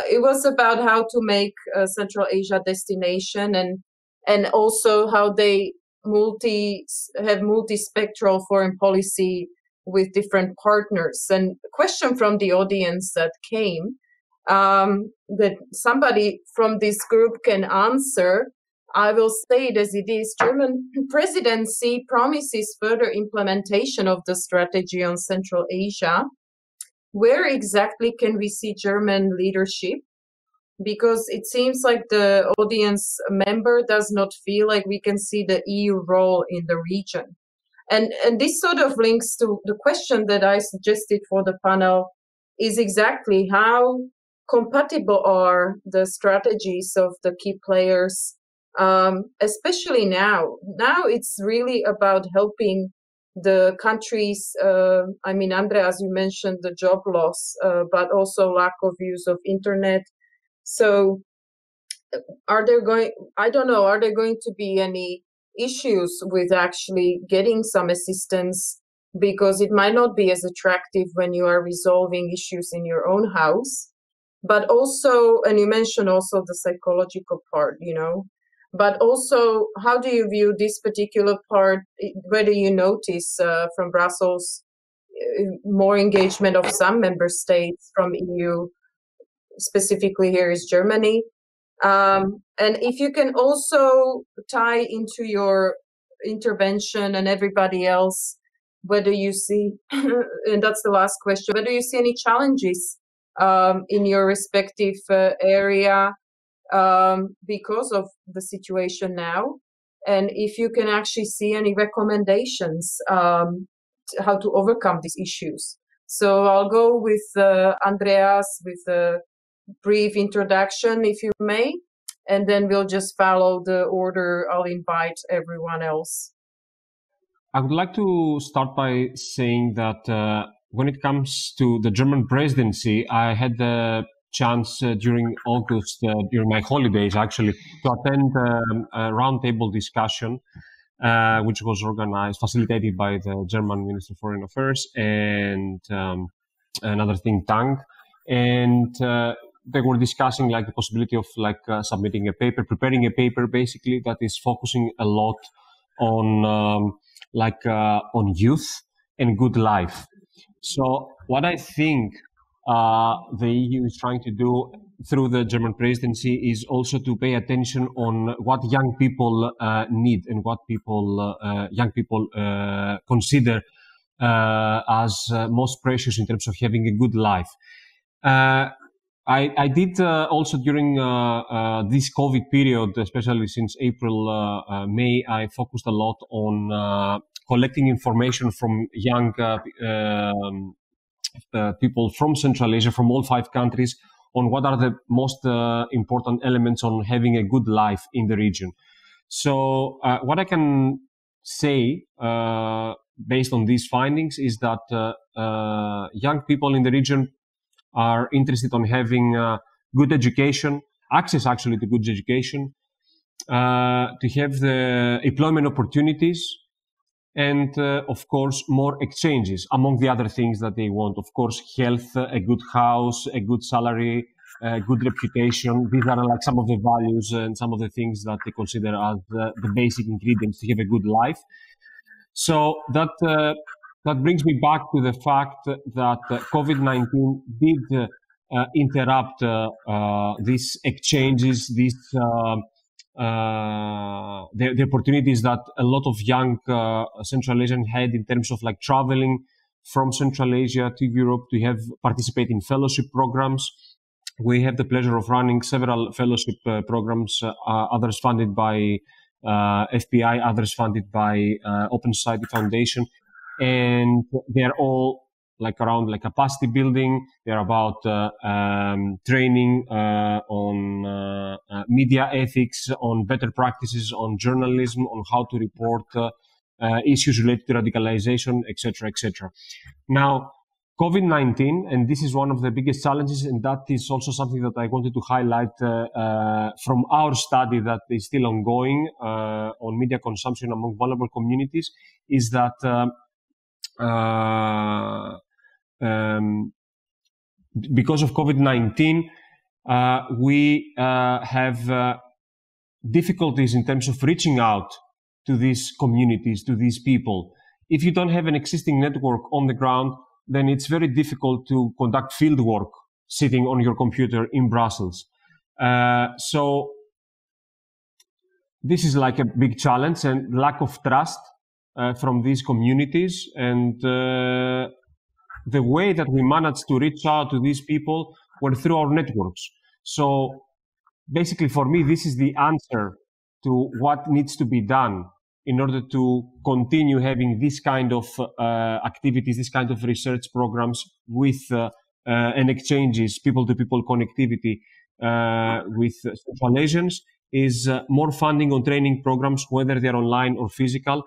It was about how to make Central Asia destination, and also how they have multispectral foreign policy with different partners. And a question from the audience that came that somebody from this group can answer, I will say it as it is. German presidency promises further implementation of the strategy on Central Asia. Where exactly can we see German leadership? Because it seems like the audience member does not feel like we can see the EU role in the region. And this sort of links to the question that I suggested for the panel, is exactly how compatible are the strategies of the key players, especially now. Now it's really about helping the countries. I mean, Andreas, you mentioned the job loss, but also lack of use of internet. So are there going to be any issues with actually getting some assistance, because it might not be as attractive when you are resolving issues in your own house? But also, and you mentioned also the psychological part, but also, how do you view this particular part? Whether you notice from Brussels more engagement of some member states from EU, specifically here is Germany. And if you can also tie into your intervention and everybody else, whether you see, and that's the last question, whether you see any challenges in your respective area because of the situation now, and if you can actually see any recommendations how to overcome these issues. So I'll go with Andreas with a brief introduction, if you may, and then we'll just follow the order. I'll invite everyone else. I would like to start by saying that when it comes to the German presidency, I had the chance during August, during my holidays actually, to attend a roundtable discussion which was facilitated by the German Minister of Foreign Affairs and another think tank. And they were discussing the possibility of submitting a paper, preparing a paper basically that is focusing a lot on on youth and good life. So what I think the EU is trying to do through the German presidency is also to pay attention on what young people need and what young people consider as most precious in terms of having a good life. I did also during this COVID period, especially since April, May, I focused a lot on collecting information from young people from Central Asia, from all 5 countries, on what are the most important elements on having a good life in the region. So what I can say based on these findings is that young people in the region are interested in having good education, access actually to good education, to have the employment opportunities, and of course more exchanges, among the other things that they want. Of course, health, a good house, a good salary, a good reputation. These are like some of the values and some of the things that they consider as the basic ingredients to have a good life. So that brings me back to the fact that COVID-19 did interrupt these exchanges, the opportunities that a lot of young Central Asians had in terms of like traveling from Central Asia to Europe to have participate in fellowship programs. We have the pleasure of running several fellowship programs, others funded by FPI, others funded by Open Society Foundation. And they're all like around like capacity building. They're about training on media ethics, on better practices, on journalism, on how to report issues related to radicalization, etc., etc. Now, COVID-19, and this is one of the biggest challenges, and that is also something that I wanted to highlight from our study that is still ongoing on media consumption among vulnerable communities, is that because of COVID-19, we have difficulties in terms of reaching out to these communities, to these people. If you don't have an existing network on the ground, then it's very difficult to conduct field work sitting on your computer in Brussels. So this is like a big challenge, and lack of trust from these communities. And the way that we managed to reach out to these people were through our networks. So basically for me, this is the answer to what needs to be done in order to continue having this kind of activities, this kind of research programs with and exchanges, people-to-people connectivity with Central Asians, is more funding on training programs, whether they're online or physical,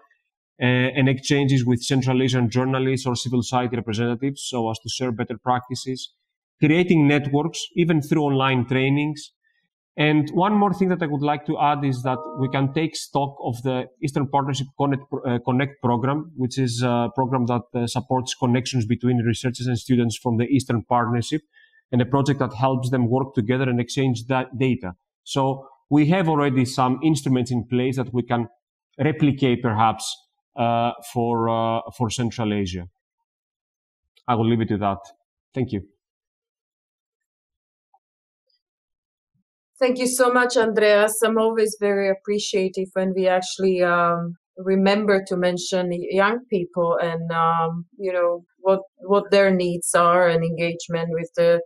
and exchanges with Central Asian journalists or civil society representatives so as to share better practices, creating networks, even through online trainings. And one more thing that I would like to add is that we can take stock of the Eastern Partnership Connect program, which is a program that supports connections between researchers and students from the Eastern Partnership, and a project that helps them work together and exchange that data. So we have already some instruments in place that we can replicate perhaps for Central Asia. I will leave it to that. Thank you. Thank you so much, Andreas. I'm always very appreciative when we actually remember to mention young people and what their needs are and engagement with the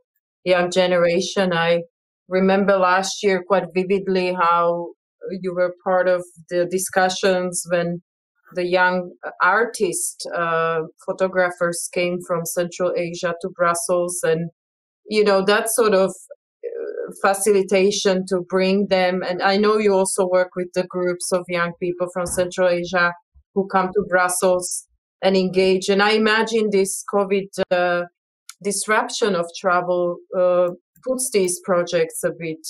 young generation. I remember last year quite vividly how you were part of the discussions when the young artists, photographers came from Central Asia to Brussels, and that sort of facilitation to bring them. And I know you also work with the groups of young people from Central Asia who come to Brussels and engage. And I imagine this COVID disruption of travel puts these projects a bit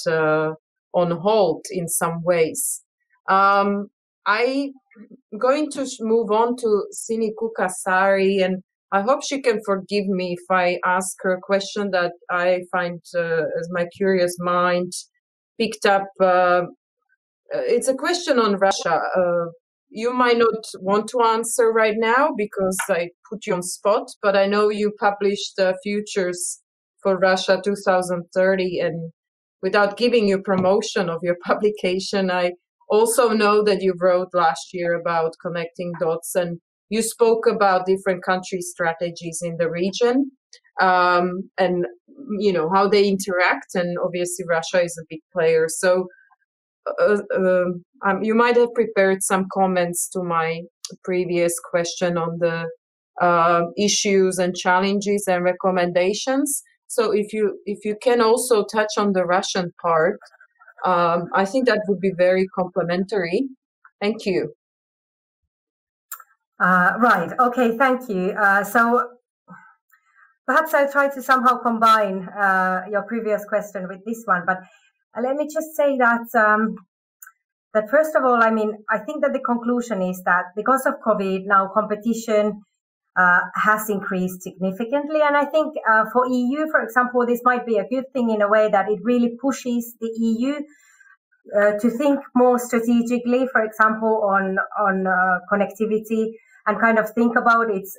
on hold in some ways. I'm going to move on to Sinikukka Saari, and I hope she can forgive me if I ask her a question that I find as my curious mind picked up. It's a question on Russia. You might not want to answer right now because I put you on spot, but I know you published Futures for Russia 2030, and without giving you promotion of your publication, I also know that you wrote last year about connecting dots, and you spoke about different country strategies in the region. and how they interact. And obviously Russia is a big player. So you might have prepared some comments to my previous question on the issues and challenges and recommendations. So if you can also touch on the Russian part, I think that would be very complementary. Thank you. Right. Okay. Thank you. So perhaps I'll try to somehow combine your previous question with this one. But let me just say that that first of all, I mean, I think that the conclusion is that because of COVID, now competition has increased significantly. And I think for EU, for example, this might be a good thing in a way that it really pushes the EU to think more strategically, for example, on connectivity, and kind of think about its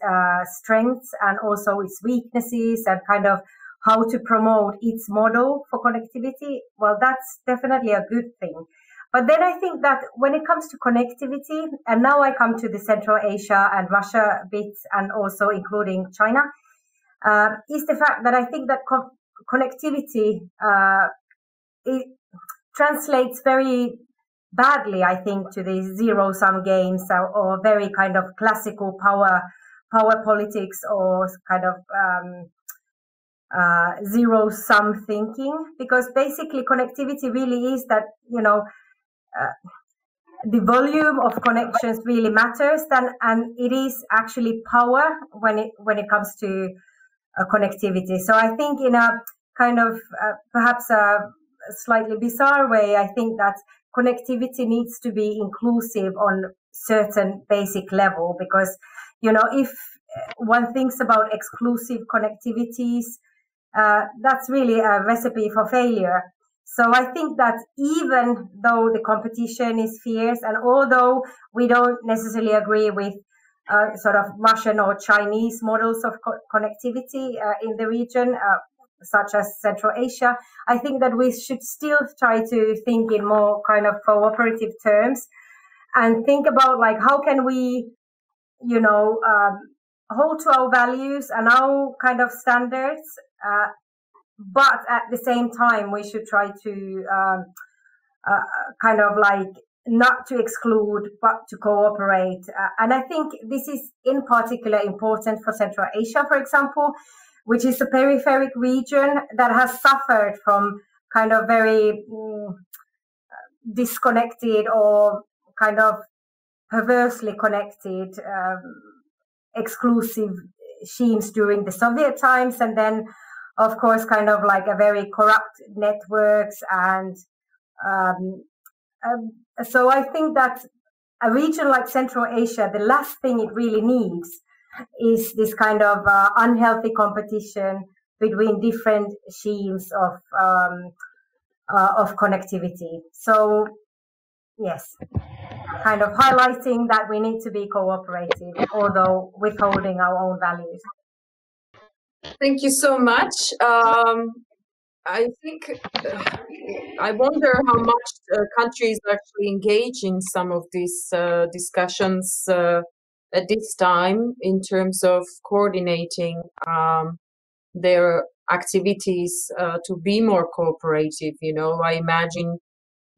strengths and also its weaknesses, and kind of how to promote its model for connectivity. Well, that's definitely a good thing. But then I think that when it comes to connectivity, and now I come to the Central Asia and Russia bits, and also including China, is the fact that I think that connectivity it translates very badly, I think, to these zero-sum games or very kind of classical power politics, or kind of zero-sum thinking, because basically connectivity really is that, the volume of connections really matters, and it is actually power when it comes to connectivity. So I think in a kind of perhaps a slightly bizarre way, I think that connectivity needs to be inclusive on certain basic level, because if one thinks about exclusive connectivities, that's really a recipe for failure. So I think that even though the competition is fierce, and although we don't necessarily agree with sort of Russian or Chinese models of connectivity in the region, such as Central Asia, I think that we should still try to think in more kind of cooperative terms, and think about like how can we, hold to our values and our kind of standards, but at the same time we should try to kind of like not to exclude but to cooperate. And I think this is in particular important for Central Asia, for example, which is a peripheric region that has suffered from kind of very disconnected or kind of perversely connected exclusive regimes during the Soviet times, and then of course kind of like a very corrupt networks, and so I think that a region like Central Asia, the last thing it really needs is this kind of unhealthy competition between different regimes of connectivity. So yes, kind of highlighting that we need to be cooperative, although withholding our own values. Thank you so much. I think I wonder how much countries actually engage in some of these discussions at this time in terms of coordinating their activities to be more cooperative. I imagine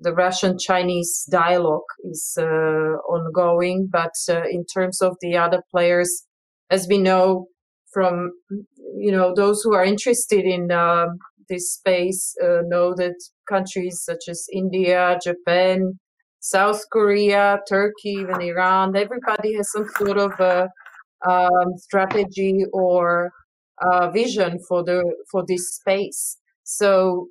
the Russian-Chinese dialogue is ongoing, but in terms of the other players, as we know from, those who are interested in this space know that countries such as India, Japan, South Korea, Turkey, even Iran, everybody has some sort of a strategy or vision for this space. So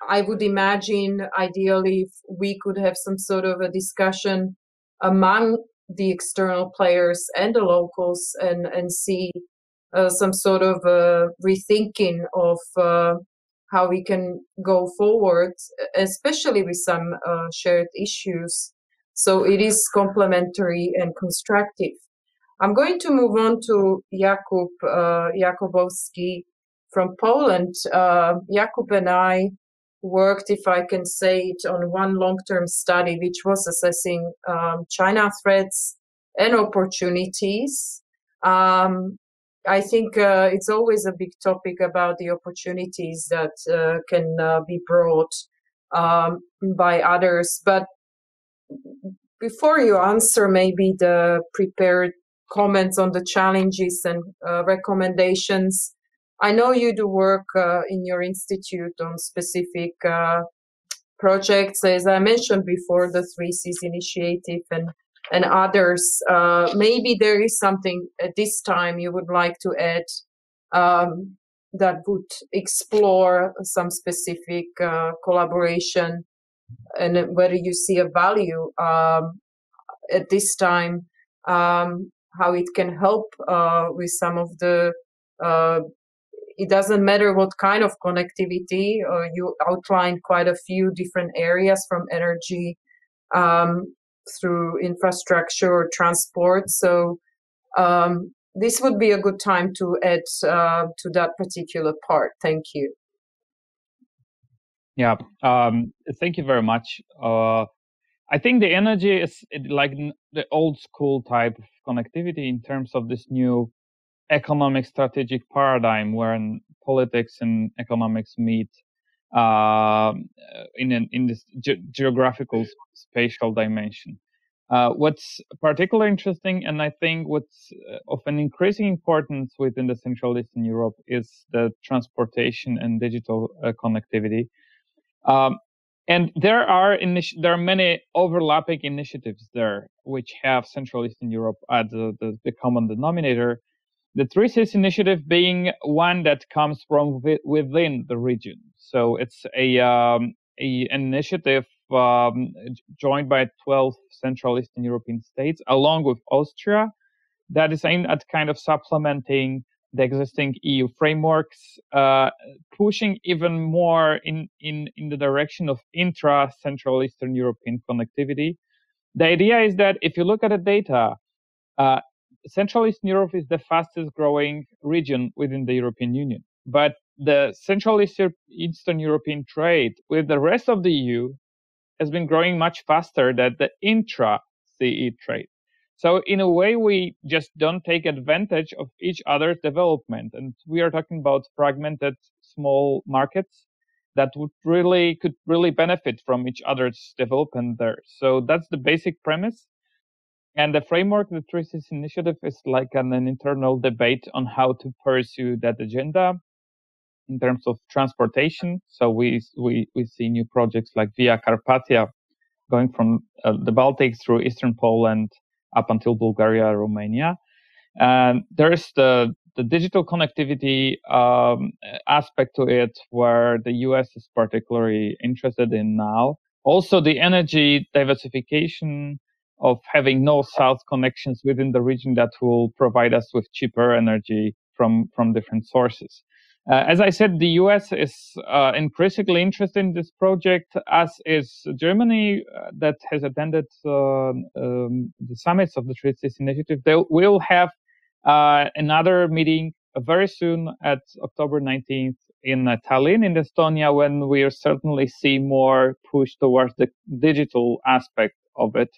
I would imagine ideally if we could have some sort of a discussion among the external players and the locals, and see some sort of rethinking of how we can go forward, especially with some shared issues. So it is complementary and constructive. I'm going to move on to Jakub Jakubowski from Poland. Jakub and I worked, if I can say it, on one long-term study which was assessing China threats and opportunities. I think it's always a big topic about the opportunities that can be brought by others. But before you answer maybe the prepared comments on the challenges and recommendations, I know you do work in your institute on specific projects, as I mentioned before, the 3Cs initiative and others. Maybe there is something at this time you would like to add that would explore some specific collaboration, and whether you see a value at this time, how it can help with some of the it doesn't matter what kind of connectivity. You outlined quite a few different areas, from energy through infrastructure or transport. So this would be a good time to add to that particular part. Thank you. Yeah, thank you very much. I think the energy is like the old school type of connectivity in terms of this new economic strategic paradigm wherein politics and economics meet in this geographical spatial dimension. What's particularly interesting, and I think what's of an increasing importance within the Central Eastern Europe, is the transportation and digital connectivity. And there are many overlapping initiatives there which have Central Eastern Europe as the common denominator. The 3Cs initiative being one that comes from within the region. So it's an initiative joined by 12 Central Eastern European states, along with Austria, that is aimed at kind of supplementing the existing EU frameworks, pushing even more in the direction of intra-Central Eastern European connectivity. The idea is that if you look at the data, Central Eastern Europe is the fastest growing region within the European Union. But the Central Eastern European trade with the rest of the EU has been growing much faster than the intra-CE trade. So in a way, we just don't take advantage of each other's development. And we are talking about fragmented small markets that could really benefit from each other's development there. So that's the basic premise. And the framework, the 3Cs initiative, is like an internal debate on how to pursue that agenda in terms of transportation. So we see new projects like Via Carpathia going from the Baltic through Eastern Poland up until Bulgaria, Romania. And there's the digital connectivity aspect to it, where the US is particularly interested in now. Also, the energy diversification of having north-south connections within the region that will provide us with cheaper energy from different sources. As I said, the US is increasingly interested in this project, as is Germany, that has attended the summits of the 3Cs initiative. They will have another meeting very soon at October 19th in Tallinn in Estonia, when we will certainly see more push towards the digital aspect of it.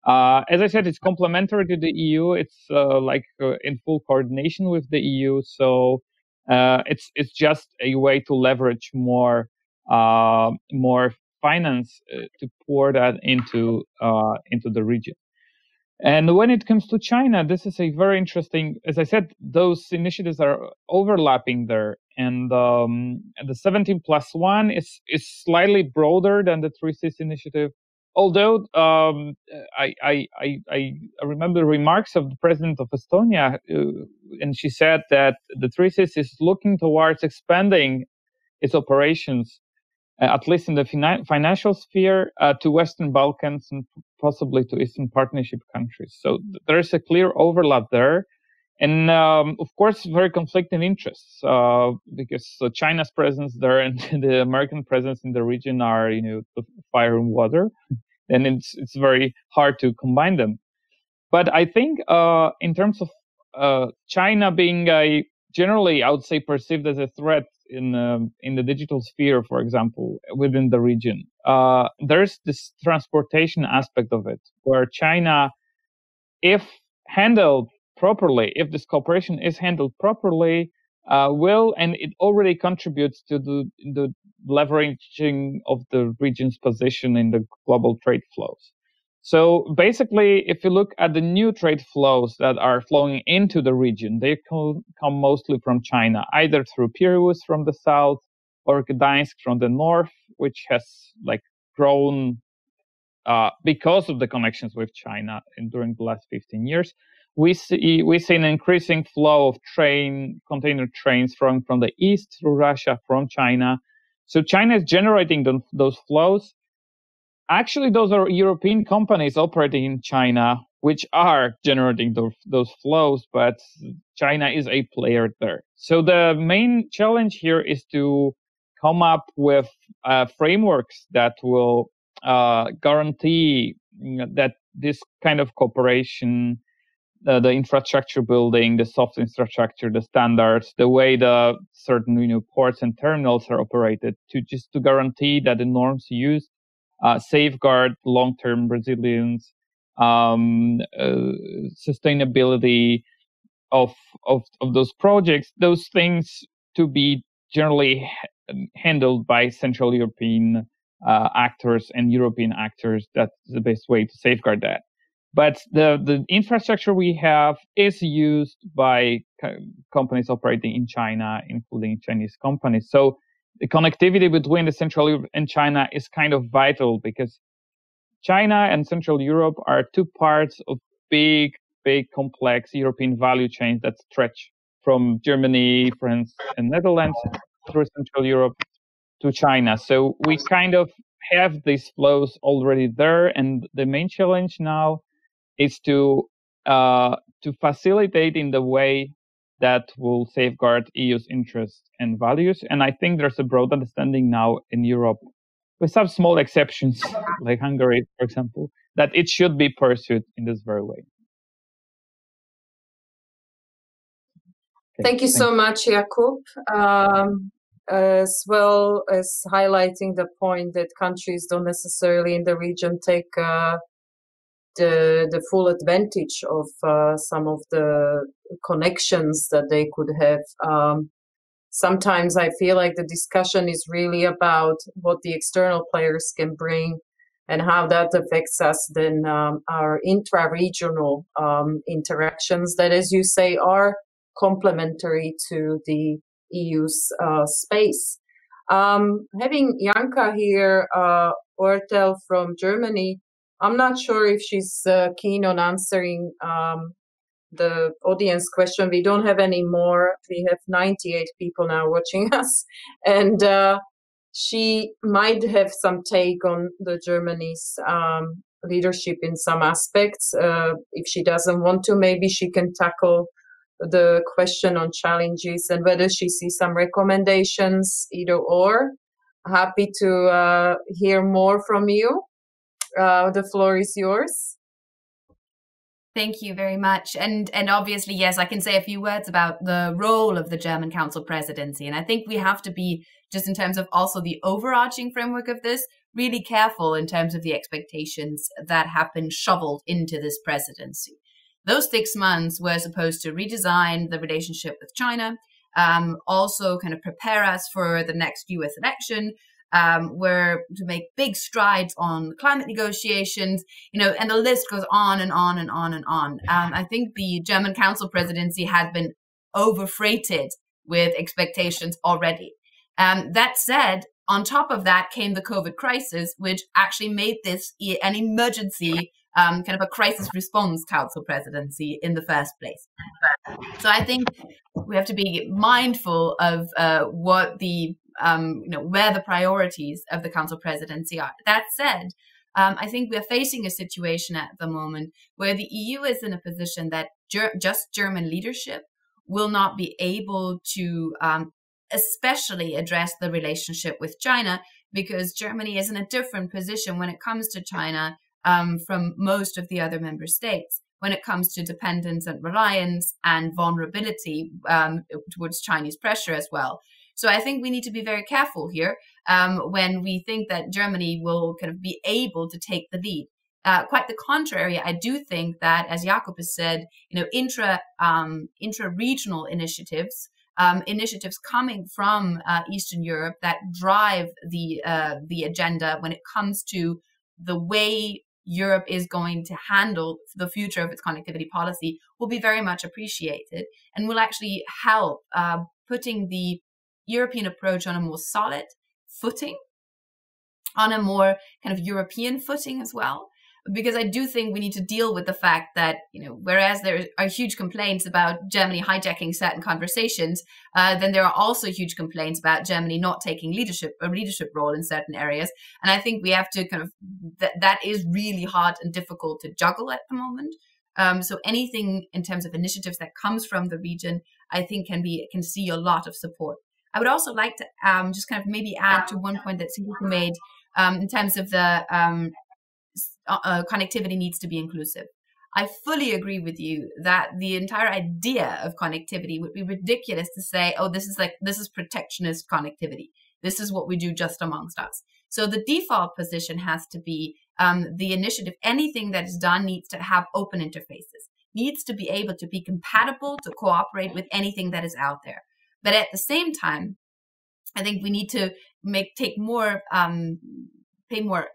As I said, it's complementary to the EU. It's in full coordination with the EU. So it's just a way to leverage more finance to pour that into the region. And when it comes to China, this is a very interesting. As I said, those initiatives are overlapping there, and the 17+1 is slightly broader than the 3Cs initiative. Although I remember the remarks of the president of Estonia, and she said that the 3Cs is looking towards expanding its operations, at least in the financial sphere, to Western Balkans and possibly to Eastern Partnership countries. So there is a clear overlap there. And of course, very conflicting interests, because China's presence there and the American presence in the region are, fire and water, and it's very hard to combine them. But I think in terms of China being generally, I would say, perceived as a threat in the digital sphere, for example, within the region, there's this transportation aspect of it, where China, if handled properly, if this cooperation is handled properly, and it already contributes to the leveraging of the region's position in the global trade flows. So basically, if you look at the new trade flows that are flowing into the region, they come mostly from China, either through Piraeus from the south or Gdańsk from the north, which has like grown because of the connections with China during the last 15 years. We see an increasing flow of container trains from the east through Russia from China. So China is generating those flows. Actually, those are European companies operating in China, which are generating those flows, but China is a player there. So the main challenge here is to come up with frameworks that will guarantee that this kind of cooperation, the infrastructure building, the soft infrastructure, the standards, the way the certain ports and terminals are operated, to guarantee that the norms used safeguard long-term resilience, sustainability of those projects. Those things to be generally handled by Central European actors and European actors. That's the best way to safeguard that. But the infrastructure we have is used by companies operating in China, including Chinese companies. So the connectivity between the Central Europe and China is kind of vital, because China and Central Europe are two parts of big, complex European value chains that stretch from Germany, France, and Netherlands through Central Europe to China. So we kind of have these flows already there, and the main challenge now is to facilitate in the way that will safeguard EU's interests and values. And I think there's a broad understanding now in Europe, with some small exceptions, like Hungary, for example, that it should be pursued in this very way. Okay, Thank you so much, Jakub. As well as highlighting the point that countries don't necessarily in the region take the full advantage of some of the connections that they could have. Sometimes I feel like the discussion is really about what the external players can bring and how that affects us then our intra-regional interactions that, as you say, are complementary to the EU's space. Having Janka here, Oertel from Germany, I'm not sure if she's keen on answering the audience question. We don't have any more. We have 98 people now watching us. And she might have some take on the Germany's leadership in some aspects. If she doesn't want to, maybe she can tackle the question on challenges and whether she sees some recommendations, either or. Happy to hear more from you. The floor is yours. Thank you very much. And obviously, yes, I can say a few words about the role of the German Council presidency. And I think we have to be, just in terms of also the overarching framework of this, really careful in terms of the expectations that have been shoveled into this presidency. Those 6 months were supposed to redesign the relationship with China, also kind of prepare us for the next US election, were to make big strides on climate negotiations, and the list goes on and on and on and on. I think the German Council presidency has been overfreighted with expectations already. That said, on top of that came the COVID crisis, which actually made this an emergency kind of a crisis response council presidency in the first place. So I think we have to be mindful of what the where the priorities of the council presidency are. That said, I think we are facing a situation at the moment where the EU is in a position that just German leadership will not be able to especially address the relationship with China, because Germany is in a different position when it comes to China from most of the other member states, when it comes to dependence and reliance and vulnerability towards Chinese pressure as well. So I think we need to be very careful here when we think that Germany will kind of be able to take the lead. Quite the contrary, I do think that, as Jakub has said, intra-regional initiatives, initiatives coming from Eastern Europe that drive the agenda when it comes to the way Europe is going to handle the future of its connectivity policy will be very much appreciated and will actually help putting the European approach on a more solid footing, on a more kind of European footing as well. Because I do think we need to deal with the fact that, whereas there are huge complaints about Germany hijacking certain conversations, then there are also huge complaints about Germany not taking a leadership role in certain areas. And I think we have to that is really hard and difficult to juggle at the moment. So anything in terms of initiatives that comes from the region, I think can see a lot of support. I would also like to just kind of maybe add to one point that Sinikukka made in terms of the connectivity needs to be inclusive. I fully agree with you that the entire idea of connectivity would be ridiculous to say, oh, this is protectionist connectivity. This is what we do just amongst us. So the default position has to be the initiative. Anything that is done needs to have open interfaces, needs to be able to be compatible, to cooperate with anything that is out there. But at the same time, I think we need to pay more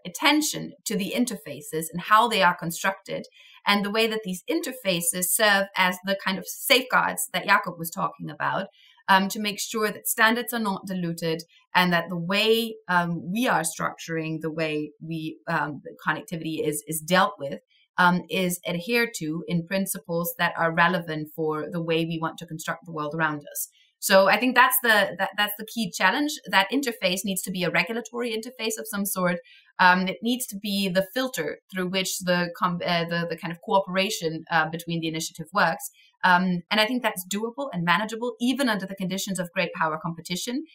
attention to the interfaces and how they are constructed, and the way that these interfaces serve as the kind of safeguards that Jakub was talking about, to make sure that standards are not diluted, and that the way we are structuring the way connectivity is dealt with is adhered to in principles that are relevant for the way we want to construct the world around us. So I think that's the key challenge. That interface needs to be a regulatory interface of some sort. It needs to be the filter through which the kind of cooperation between the initiative works. And I think that's doable and manageable, even under the conditions of great power competition,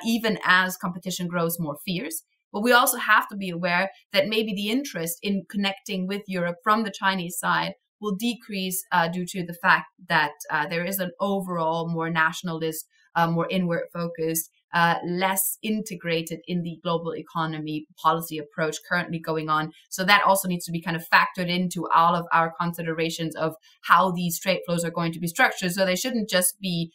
even as competition grows more fierce. But we also have to be aware that maybe the interest in connecting with Europe from the Chinese side will decrease due to the fact that there is an overall more nationalist, more inward focused, less integrated in the global economy policy approach currently going on. So that also needs to be kind of factored into all of our considerations of how these trade flows are going to be structured. So they shouldn't just be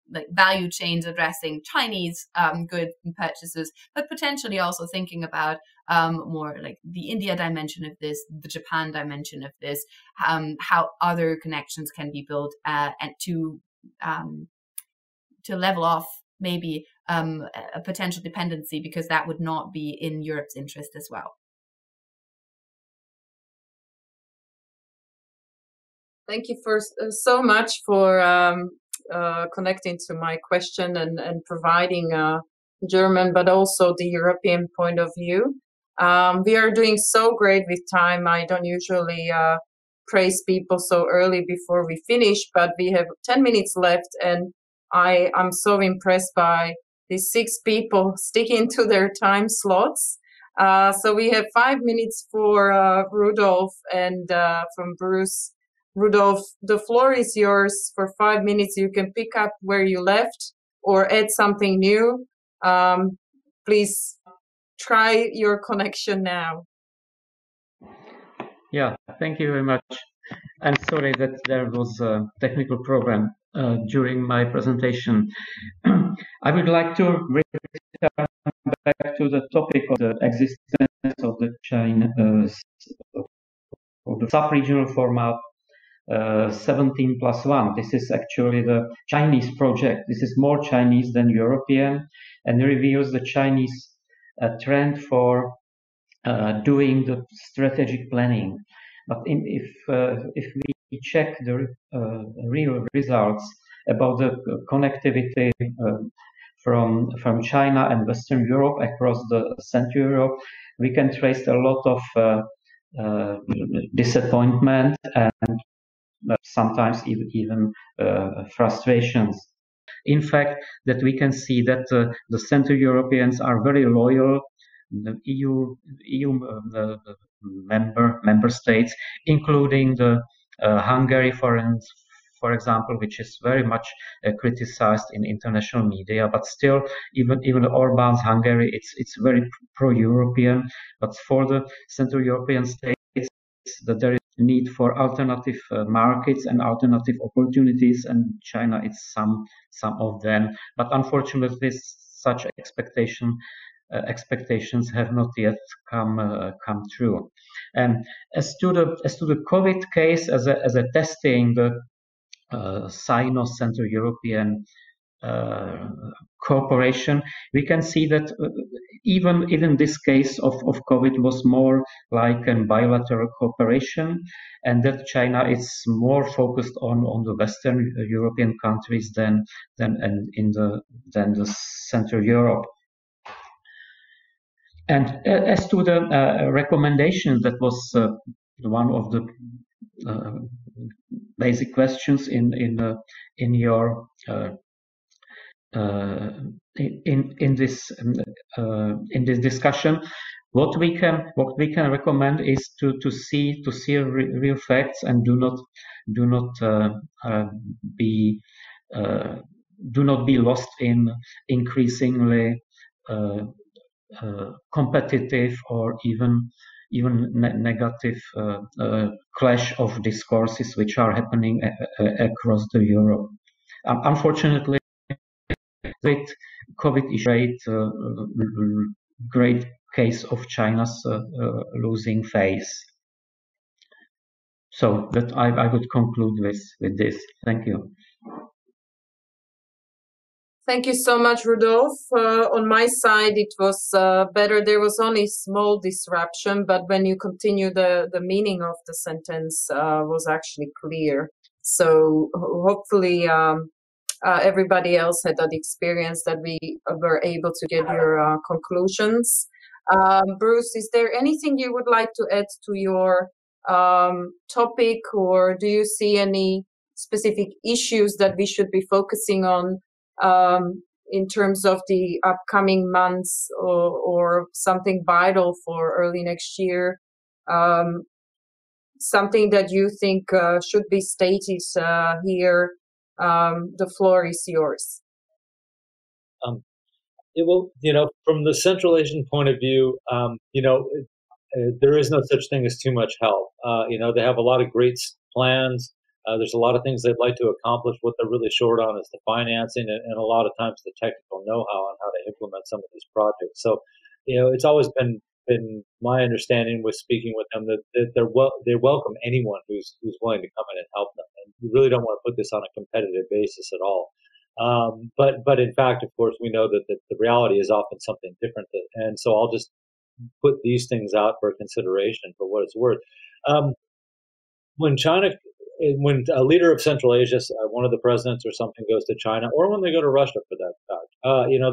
like value chains addressing Chinese goods and purchases, but potentially also thinking about more like the India dimension of this, the Japan dimension of this, how other connections can be built, and to level off maybe a potential dependency, because that would not be in Europe's interest as well. Thank you so much for connecting to my question and providing German, but also the European point of view. We are doing so great with time. I don't usually praise people so early before we finish, but we have 10 minutes left, and I'm so impressed by these 6 people sticking to their time slots. So we have 5 minutes for Rudolf and from Bruce. Rudolf, the floor is yours for 5 minutes. You can pick up where you left or add something new. Please try your connection now. Yeah, thank you very much. I'm sorry that there was a technical problem during my presentation. I would like to return back to the topic of the existence of the China, of the sub-regional format 17+1. This is actually the Chinese project. This is more Chinese than European, and reveals the Chinese trend for doing the strategic planning. But if we check the real results about the connectivity from China and Western Europe across the Central Europe, we can trace a lot of disappointment and sometimes even frustrations. In fact, that we can see that the Central Europeans are very loyal. The EU member states, including the Hungary, for example, which is very much criticized in international media, but still, even Orban's Hungary, it's very pro-European. But for the Central European states, there is need for alternative markets and alternative opportunities, and China is some of them. But unfortunately, such expectations have not yet come true. And as to the COVID case, as a testing, the Sino Central European cooperation, we can see that even this case of COVID was more like a bilateral cooperation, and that China is more focused on the Western European countries than the Central Europe. And as to the recommendation, that was one of the basic questions in your in this discussion. What we can recommend is to see real facts, and do not be lost in increasingly competitive or even negative clash of discourses which are happening across the Europe. Unfortunately, COVID is a great case of China's losing face. So that I would conclude with this. Thank you. Thank you so much, Rudolf. On my side, it was better. There was only small disruption, but when you continue, the meaning of the sentence was actually clear. So hopefully everybody else had that experience, that we were able to get your conclusions. Bruce, is there anything you would like to add to your topic, or do you see any specific issues that we should be focusing on in terms of the upcoming months, or something vital for early next year? Something that you think should be stated here? The floor is yours. From the Central Asian point of view, there is no such thing as too much help. They have a lot of great plans. There's a lot of things they'd like to accomplish. What they're really short on is the financing, and a lot of times the technical know-how on how to implement some of these projects. So, it's always been my understanding with speaking with them that they welcome anyone who's willing to come in and help them. And we really don't want to put this on a competitive basis at all. But in fact, of course, we know that the reality is often something different. And so I'll just put these things out for consideration for what it's worth. When a leader of Central Asia, one of the presidents or something, goes to China, or when they go to Russia for that fact,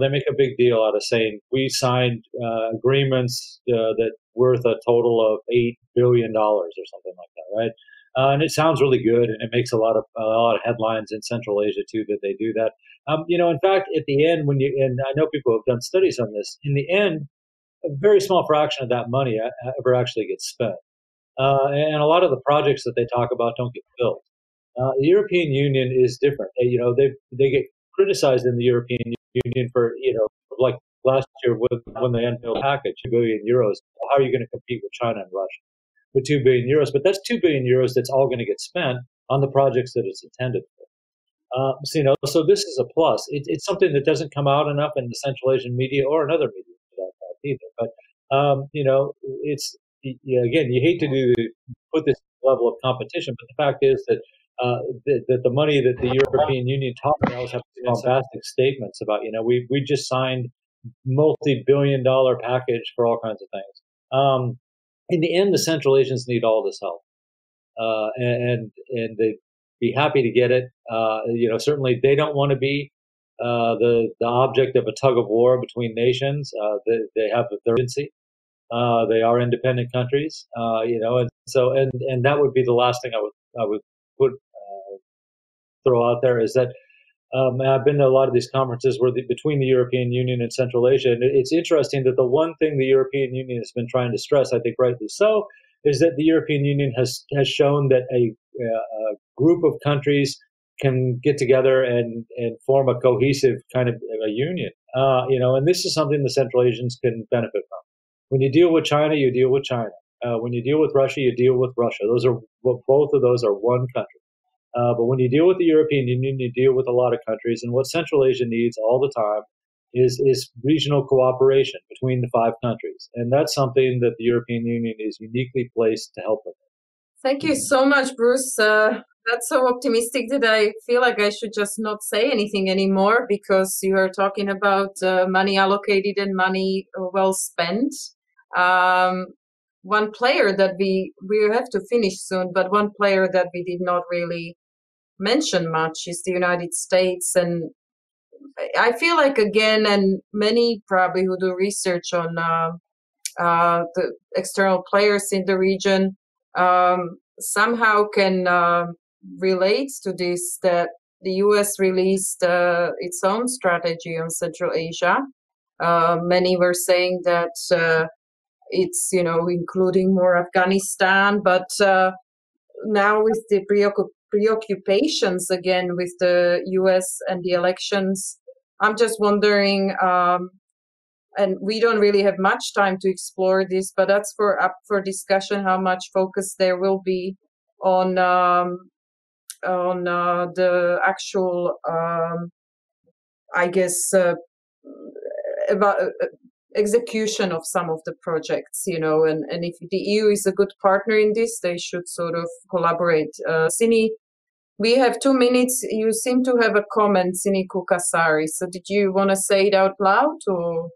they make a big deal out of saying, we signed agreements that worth a total of $8 billion or something like that, right? And it sounds really good, and it makes a lot of headlines in Central Asia too that they do that. In fact, at the end, and I know people have done studies on this, in the end, a very small fraction of that money ever actually gets spent. And a lot of the projects that they talk about don't get built. The European Union is different. They get criticized in the European Union for, like last year when they unveiled a package, 2 billion euros. How are you going to compete with China and Russia with 2 billion euros? But that's 2 billion euros that's all going to get spent on the projects that it's intended for. So this is a plus. It's something that doesn't come out enough in the Central Asian media or in other media for that fact either. But it's. Again, you hate to put this level of competition, but the fact is that the money that the European Union talks about, always have bombastic statements about, we just signed multi-billion-dollar package for all kinds of things. In the end, the Central Asians need all this help, and they'd be happy to get it. Certainly they don't want to be the object of a tug of war between nations. They have their agency. They are independent countries, and so that would be the last thing I would throw out there, is that I've been to a lot of these conferences between the European Union and Central Asia, and it's interesting that the one thing the European Union has been trying to stress, I think rightly so, is that the European Union has shown that a group of countries can get together and form a cohesive kind of a union, and this is something the Central Asians can benefit from. When you deal with China, you deal with China. When you deal with Russia, you deal with Russia. Both of those are one country. But when you deal with the European Union, you deal with a lot of countries. And what Central Asia needs all the time is regional cooperation between the 5 countries. And that's something that the European Union is uniquely placed to help with. Thank you so much, Bruce. That's so optimistic that I feel like I should just not say anything anymore, because you are talking about money allocated and money well spent. One player that we have to finish soon, but one player that we did not really mention much is the United States. And I feel like, again, and many probably who do research on the external players in the region somehow can relate to this, that the US released its own strategy on Central Asia. Many were saying that it's, including more Afghanistan, but now with the preoccupations again with the US and the elections, I'm just wondering, and we don't really have much time to explore this, but that's up for discussion, how much focus there will be on the actual, about execution of some of the projects, and if the EU is a good partner in this, they should sort of collaborate. Sini, we have 2 minutes. You seem to have a comment, Sinikukka, Saari. So did you want to say it out loud, or?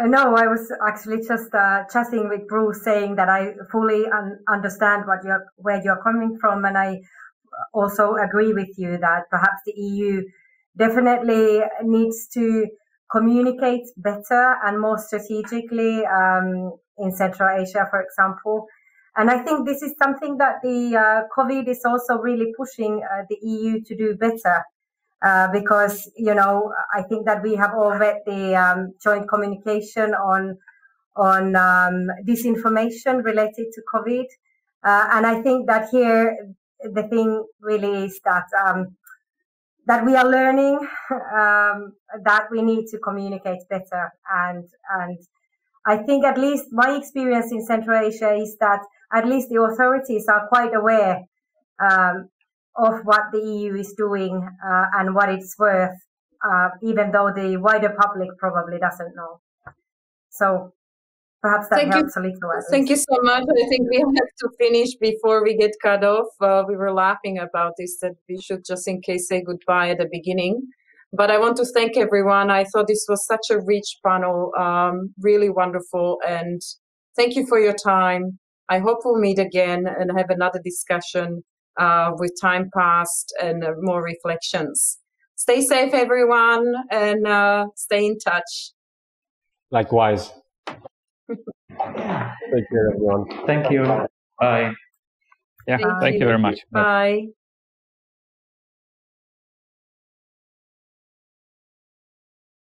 No, I was actually just chatting with Bruce, saying that I fully understand where you're coming from, and I also agree with you that perhaps the EU definitely needs to communicate better and more strategically in Central Asia, for example. And I think this is something that the COVID is also really pushing the EU to do better. Because, I think that we have all read the joint communication on disinformation related to COVID. And I think that here the thing really is that we are learning that we need to communicate better. And I think at least my experience in Central Asia is that at least the authorities are quite aware of what the EU is doing and what it's worth, even though the wider public probably doesn't know. So perhaps that helps a little. Thank you so much. I think we have to finish before we get cut off. We were laughing about this, that we should just in case say goodbye at the beginning. But I want to thank everyone. I thought this was such a rich panel, really wonderful. And thank you for your time. I hope we'll meet again and have another discussion with time passed and more reflections. Stay safe, everyone, and stay in touch. Likewise. Take care, everyone. Thank you. Bye. Yeah, thank you very much. Bye.